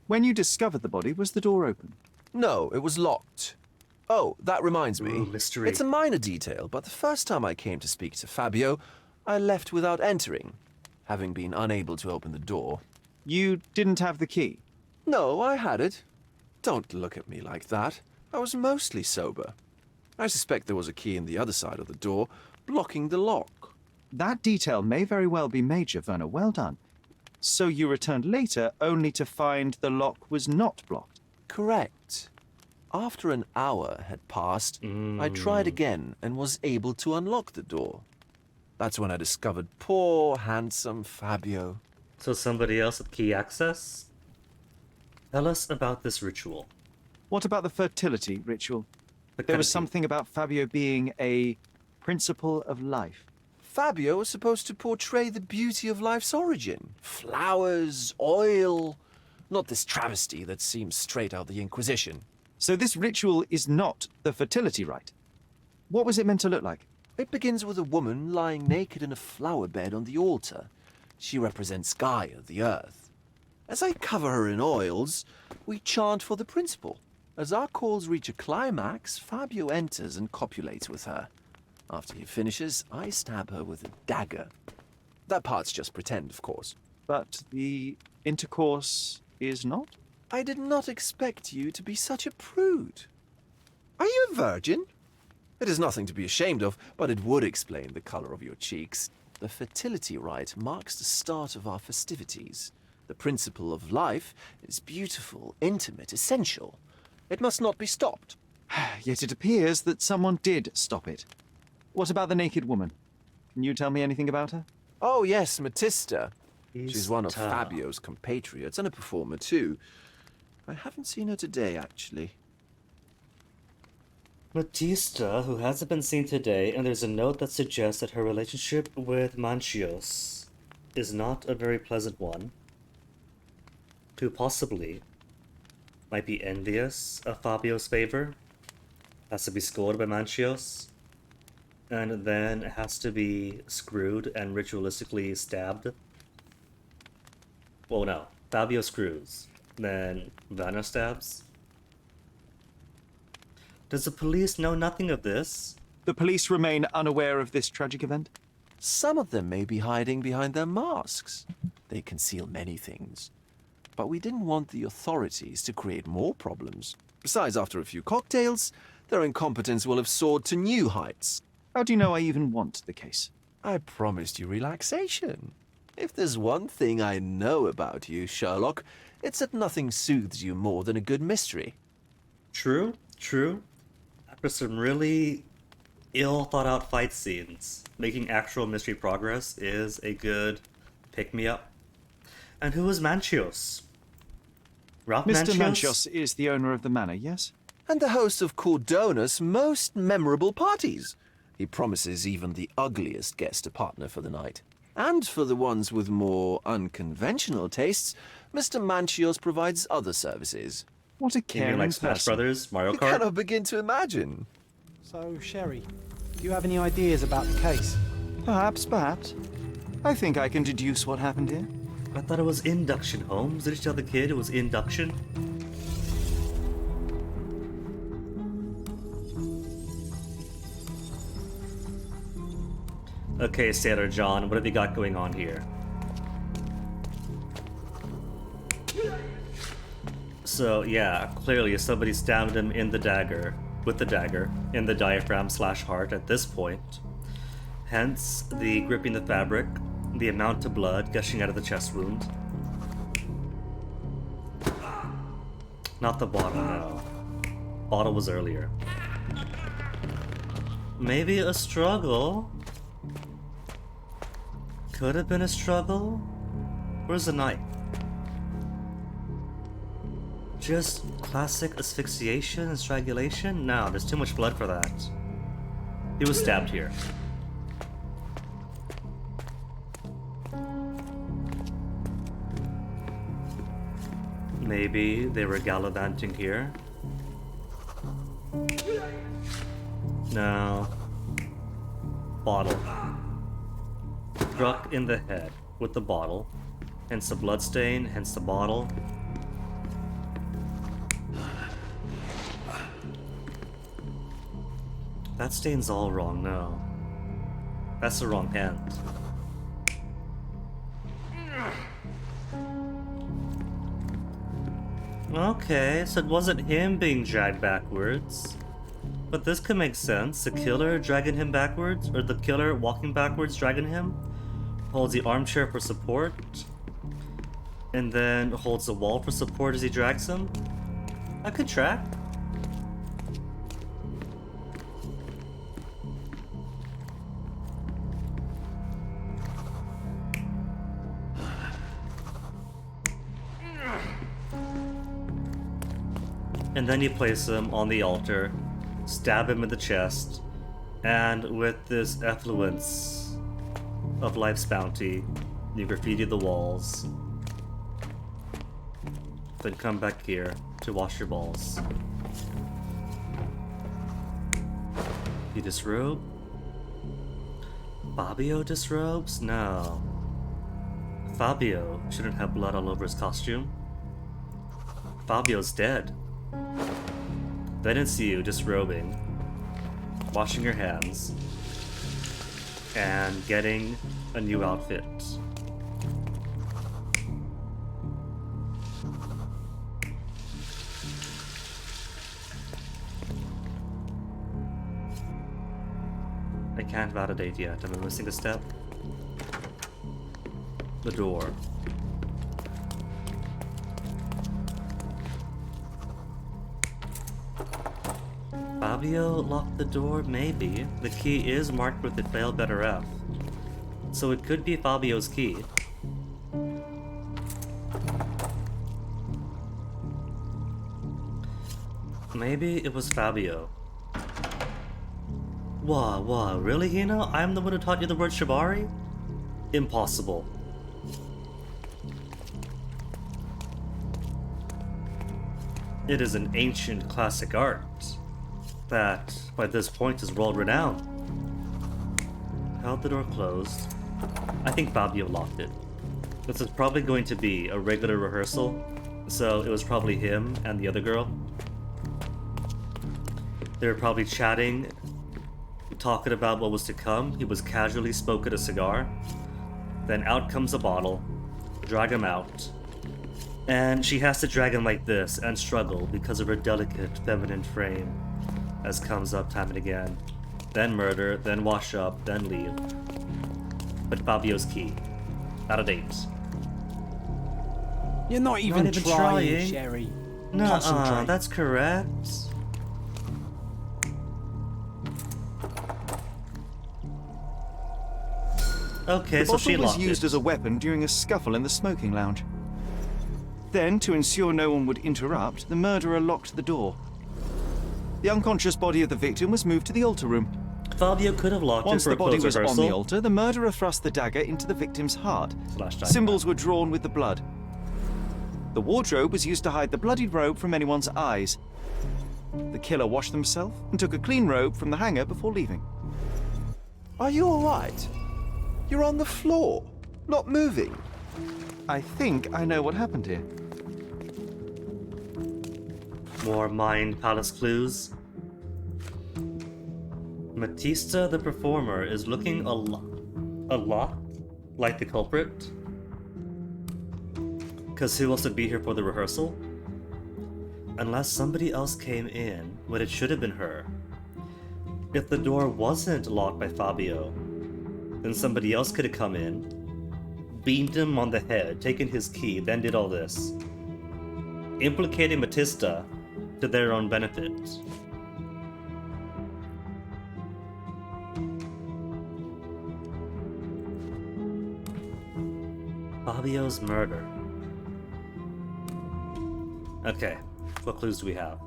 When you discovered the body, was the door open? No, it was locked. Oh, that reminds me. Ooh, mystery. It's a minor detail, but the first time I came to speak to Fabio, I left without entering. having been unable to open the door. You didn't have the key? No, I had it. Don't look at me like that. I was mostly sober. I suspect there was a key in the other side of the door, blocking the lock. That detail may very well be major, Werner. Well done. So you returned later only to find the lock was not blocked? Correct. After an hour had passed, I tried again and was able to unlock the door. That's when I discovered poor, handsome Fabio. So somebody else with key access? Tell us about this ritual. What about the fertility ritual? There was Fertility. something about Fabio being a principle of life. Fabio was supposed to portray the beauty of life's origin. Flowers, oil. Not this travesty that seems straight out of the Inquisition. So this ritual is not the fertility rite. What was it meant to look like? It begins with a woman lying naked in a flower bed on the altar. She represents Gaia, the earth. As I cover her in oils, we chant for the principle. As our calls reach a climax, Fabio enters and copulates with her. After he finishes, I stab her with a dagger. That part's just pretend, of course. But the intercourse is not? I did not expect you to be such a prude. Are you a virgin? It is nothing to be ashamed of, but it would explain the color of your cheeks. The fertility rite marks the start of our festivities. The principle of life is beautiful, intimate, essential. It must not be stopped. Yet it appears that someone did stop it. What about the naked woman? Can you tell me anything about her? Oh yes, Matista. She's one of Ista. Fabio's compatriots and a performer too. I haven't seen her today, actually. Matista, who hasn't been seen today, and there's a note that suggests that her relationship with Manchios is not a very pleasant one. Who possibly might be envious of Fabio's favor, has to be scolded by Manchios, and then has to be screwed and ritualistically stabbed. Well, no. Fabio screws. Then Vanna stabs. Does the police know nothing of this? The police remain unaware of this tragic event? Some of them may be hiding behind their masks. They conceal many things. But we didn't want the authorities to create more problems. Besides, after a few cocktails, their incompetence will have soared to new heights. How do you know I even want the case? I promised you relaxation. If there's one thing I know about you, Sherlock, it's that nothing soothes you more than a good mystery. True, true. After some really ill thought out fight scenes, making actual mystery progress is a good pick me up. And who is Manchios? Ralph Mr. Manchios? Manchios is the owner of the manor, yes? And the host of Cordona's most memorable parties. He promises even the ugliest guest a partner for the night. And for the ones with more unconventional tastes, Mr. Manchios provides other services. What a You caring mean like Smash person. Brothers, Mario You Kart? cannot begin to imagine. So, Sherry, do you have any ideas about the case? Perhaps. I think I can deduce what happened here. I thought it was induction, Holmes. Did you tell the kid it was induction? Okay, Sailor John, what have you got going on here? So, yeah, clearly somebody stabbed him in the dagger, with the dagger, in the diaphragm/heart at this point. Hence, the gripping the fabric, the amount of blood gushing out of the chest wound. Not the bottle, no. Bottle was earlier. Maybe a struggle? Could have been a struggle? Where's the knife? Just classic asphyxiation and strangulation? No, there's too much blood for that. He was stabbed here. Maybe they were gallivanting here. No. Bottle. Struck in the head with the bottle. Hence the bloodstain, hence the bottle. That stain's all wrong, no. That's the wrong hand. Okay, so it wasn't him being dragged backwards. But this could make sense. The killer dragging him backwards, or the killer walking backwards dragging him, holds the armchair for support, and then holds the wall for support as he drags him. I could track. And then you place him on the altar, stab him in the chest, and with this effluence of life's bounty, you graffiti the walls. Then come back here to wash your balls. You disrobe? Fabio disrobes? No. Fabio shouldn't have blood all over his costume. Fabio's dead. Then it's you disrobing, washing your hands, and getting a new outfit. I can't validate yet. Am I missing a step? The door. Fabio locked the door? Maybe. The key is marked with the fail better F. So it could be Fabio's key. Maybe it was Fabio. Whoa, really, Hino? I'm the one who taught you the word shibari? Impossible. It is an ancient classic art that, by this point, is world-renowned. Held the door closed. I think Fabio locked it. This is probably going to be a regular rehearsal, so it was probably him and the other girl. They were probably chatting, talking about what was to come. He was casually smoking a cigar. Then out comes a bottle, drag him out. And she has to drag him like this and struggle because of her delicate feminine frame, as comes up time and again. Then murder, then wash up, then leave. But Fabio's key. Out of date. You're not even, even trying, trying. Sherry. Nuh-uh, Concentrate. that's correct. Okay, The so she bottle was locked used it. as a weapon during a scuffle in the smoking lounge. Then, to ensure no one would interrupt, the murderer locked the door. The unconscious body of the victim was moved to the altar room. Fabio could have locked Once it for the a body close was rehearsal. on the altar, the murderer thrust the dagger into the victim's heart. Slash time. Symbols were drawn with the blood. The wardrobe was used to hide the bloodied robe from anyone's eyes. The killer washed himself and took a clean robe from the hanger before leaving. Are you alright? You're on the floor, not moving. I think I know what happened here. More Mind Palace clues. Matista, the performer, is looking a lot like the culprit. Because who else would be here for the rehearsal? Unless somebody else came in when it should have been her. If the door wasn't locked by Fabio, then somebody else could have come in, beamed him on the head, taken his key, then did all this. Implicating Matista to their own benefit. Fabio's murder. Okay, what clues do we have?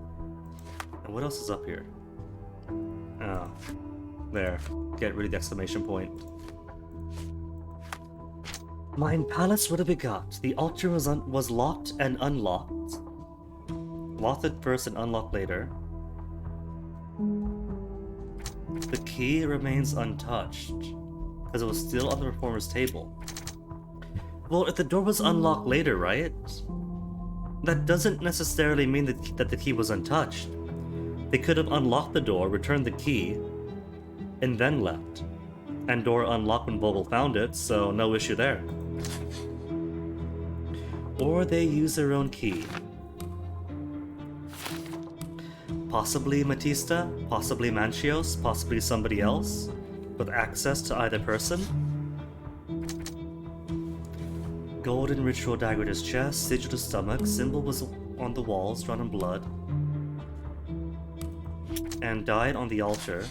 And what else is up here? Oh, there. Get rid of the exclamation point. Mind Palace, what have we got? The altar was locked and unlocked. Locked it first and unlocked later. The key remains untouched, because it was still on the performer's table. Well, if the door was unlocked later, right? That doesn't necessarily mean that the key was untouched. They could have unlocked the door, returned the key, and then left. And door unlocked when Vogel found it, so no issue there. Or they use their own key. Possibly Matista, possibly Manchios, possibly somebody else with access to either person. Golden ritual dagger at his chest, sigil to stomach, symbol was on the walls, drawn in blood, and died on the altar.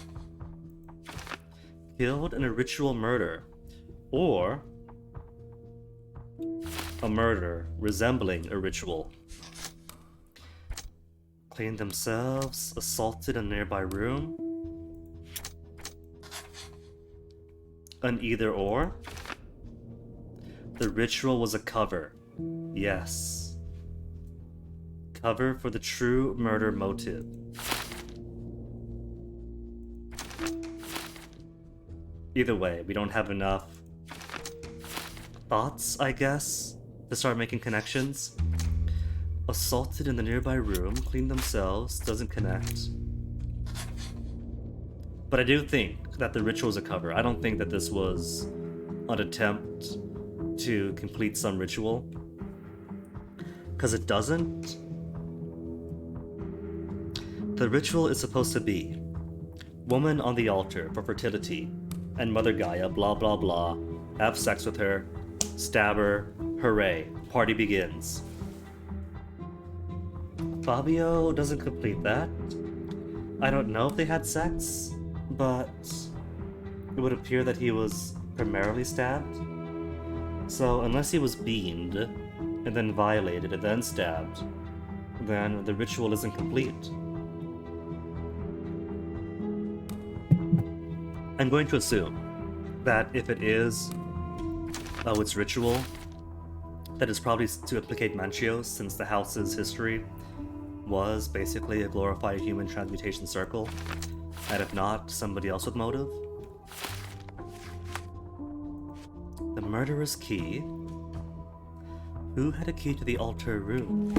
Killed in a ritual murder, or a murder resembling a ritual. Cleaned themselves, assaulted a nearby room. An either or. The ritual was a cover. Yes. Cover for the true murder motive. Either way, we don't have enough thoughts, I guess, to start making connections. Assaulted in the nearby room, cleaned themselves, doesn't connect. But I do think that the ritual is a cover. I don't think that this was an attempt to complete some ritual. Because it doesn't. The ritual is supposed to be woman on the altar for fertility, and Mother Gaia, blah blah blah, have sex with her, stab her, hooray, party begins. Fabio doesn't complete that. I don't know if they had sex, but it would appear that he was primarily stabbed. So unless he was beamed, and then violated, and then stabbed, then the ritual isn't complete. I'm going to assume that if it is, it's ritual, that is probably to implicate Manchios, since the house's history was basically a glorified human transmutation circle, and if not, somebody else with motive. The murderer's key. Who had a key to the altar room?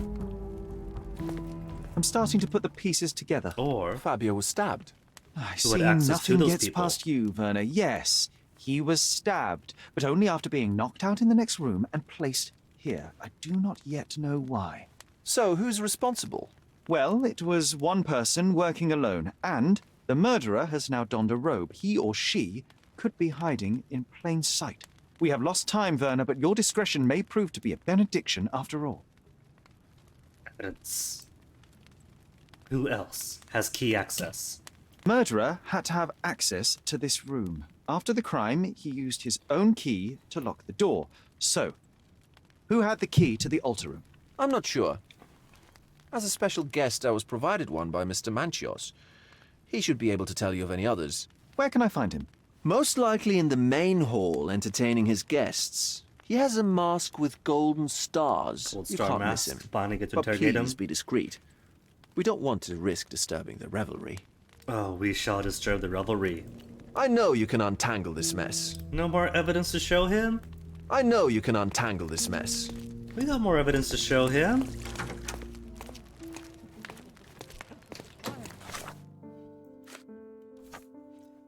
I'm starting to put the pieces together. Or Fabio was stabbed. I who had see access to nothing those gets people. past you, Werner. Yes, he was stabbed, but only after being knocked out in the next room and placed here. I do not yet know why. So, who's responsible? Well, it was one person working alone, and the murderer has now donned a robe. He or she could be hiding in plain sight. We have lost time, Werner, but your discretion may prove to be a benediction after all. evidence. Who else has key access? Murderer had to have access to this room. After the crime, he used his own key to lock the door. So, who had the key to the altar room? I'm not sure. As a special guest, I was provided one by Mr. Manchios. He should be able to tell you of any others. Where can I find him? Most likely in the main hall, entertaining his guests. He has a mask with golden stars. Gold You star can't mask. miss him. Finally get to But interrogate him. please be discreet. We don't want to risk disturbing the revelry. Oh, we shall disturb the revelry. I know you can untangle this mess. No more evidence to show him? I know you can untangle this mess. We got more evidence to show him.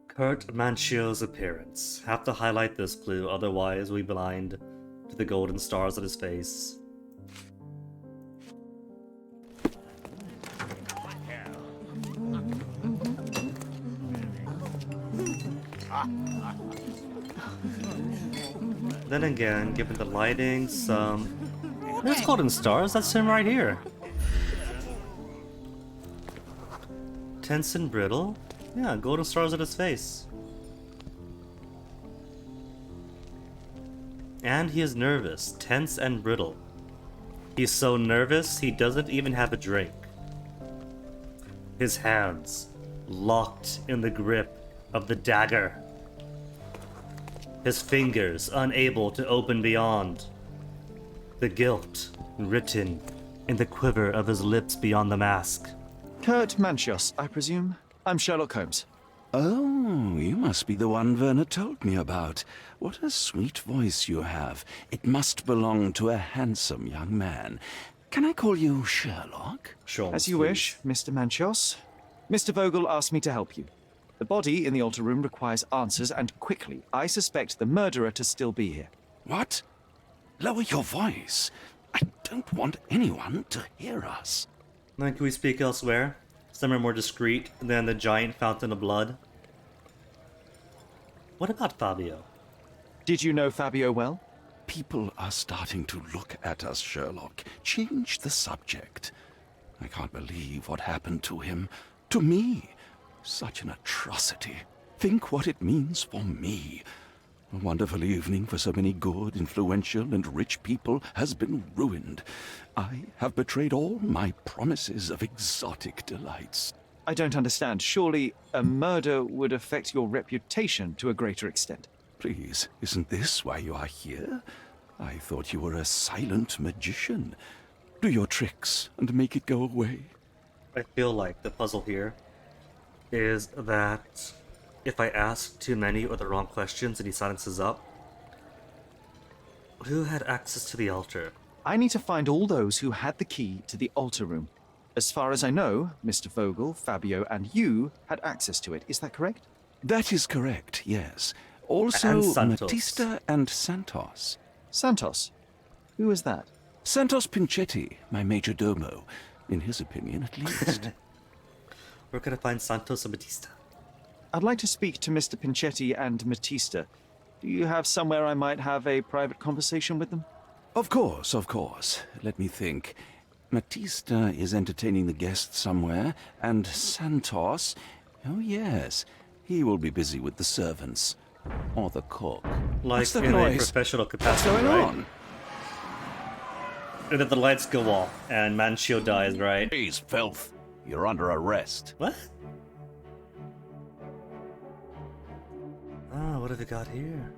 Kurt Manchio's appearance. Have to highlight this clue, otherwise we blind to the golden stars on his face. Then again, given the lighting, there's golden stars, that's him right here. Tense and brittle? Yeah, golden stars on his face. And he is nervous, tense and brittle. He's so nervous, he doesn't even have a drink. His hands locked in the grip of the dagger. His fingers unable to open beyond. The guilt written in the quiver of his lips beyond the mask. Kurt Manchios, I presume? I'm Sherlock Holmes. Oh, you must be the one Werner told me about. What a sweet voice you have. It must belong to a handsome young man. Can I call you Sherlock? Sure. As you wish, Mr. Manchios. Mr. Vogel asked me to help you. The body in the altar room requires answers, and quickly. I suspect the murderer to still be here. What? Lower your voice. I don't want anyone to hear us. Then can we speak elsewhere? Some are more discreet than the giant fountain of blood. What about Fabio? Did you know Fabio well? People are starting to look at us, Sherlock. Change the subject. I can't believe what happened to him. To me. Such an atrocity. Think what it means for me. A wonderful evening for so many good, influential, and rich people has been ruined. I have betrayed all my promises of exotic delights. I don't understand. Surely a murder would affect your reputation to a greater extent. Please, isn't this why you are here? I thought you were a silent magician. Do your tricks and make it go away. I feel like the puzzle here is that if I ask too many or the wrong questions and he silences up, who had access to the altar? I need to find all those who had the key to the altar room. As far as I know, Mr. Vogel, Fabio, and you had access to it. Is that correct? That is correct, yes. Also, And Santos. Matista and Santos. Santos? Who is that? Santos Pinchetti, my major domo. In his opinion, at least. Where can I find Santos and Batista? I'd like to speak to Mr. Pinchetti and Matista. Do you have somewhere I might have a private conversation with them? Of course, of course. Let me think. Matista is entertaining the guests somewhere, and Santos... Oh, yes. He will be busy with the servants. Or the cook. Like What's that in a noise? professional What's capacity, going right? on? And then the lights go off and Manchio dies, right? Please, filth. You're under arrest. What? Ah, what have we got here?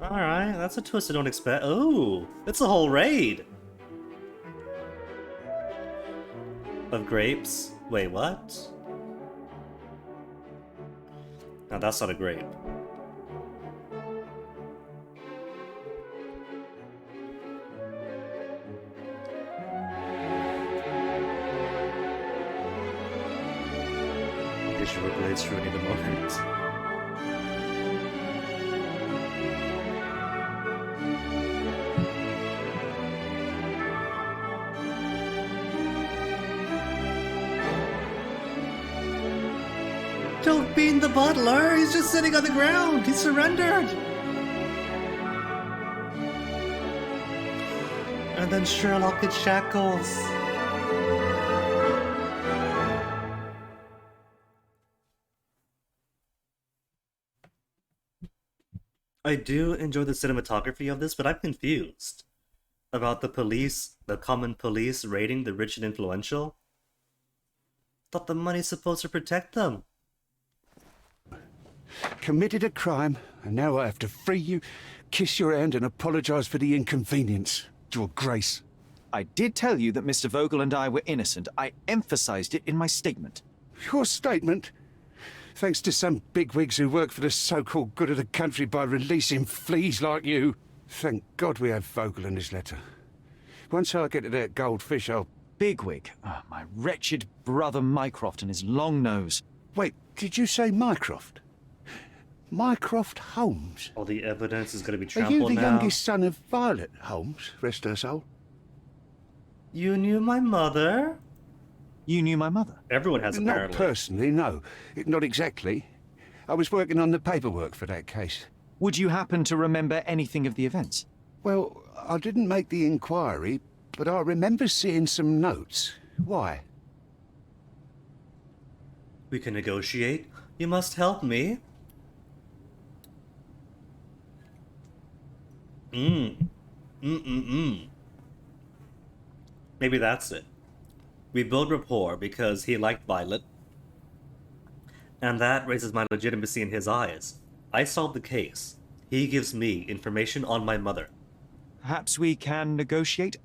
Alright, that's a twist I don't expect. Oh, it's a whole raid! Of grapes? Wait, what? Now that's not a grape. Visual blades ruining the moment. Don't beat the butler! He's just sitting on the ground! He surrendered! And then Sherlock in shackles. I do enjoy the cinematography of this, but I'm confused about the police, the common police raiding the rich and influential. Thought the money's supposed to protect them. Committed a crime, and now I have to free you, kiss your hand, and apologize for the inconvenience. Your Grace. I did tell you that Mr. Vogel and I were innocent. I emphasized it in my statement. Your statement? Thanks to some bigwigs who work for the so-called good of the country by releasing fleas like you. Thank God we have Vogel in his letter. Once I get to that goldfish, I'll... Bigwig? Oh, my wretched brother Mycroft and his long nose. Wait, did you say Mycroft? Mycroft Holmes? All the evidence is going to be Are trampled you the now. youngest son of Violet Holmes, rest her soul? You knew my mother? You knew my mother? Everyone has, Not apparently. personally, no. Not exactly. I was working on the paperwork for that case. Would you happen to remember anything of the events? Well, I didn't make the inquiry, but I remember seeing some notes. Why? We can negotiate. You must help me. Maybe that's it. We build rapport because he liked Violet, and that raises my legitimacy in his eyes. I solve the case. He gives me information on my mother. Perhaps we can negotiate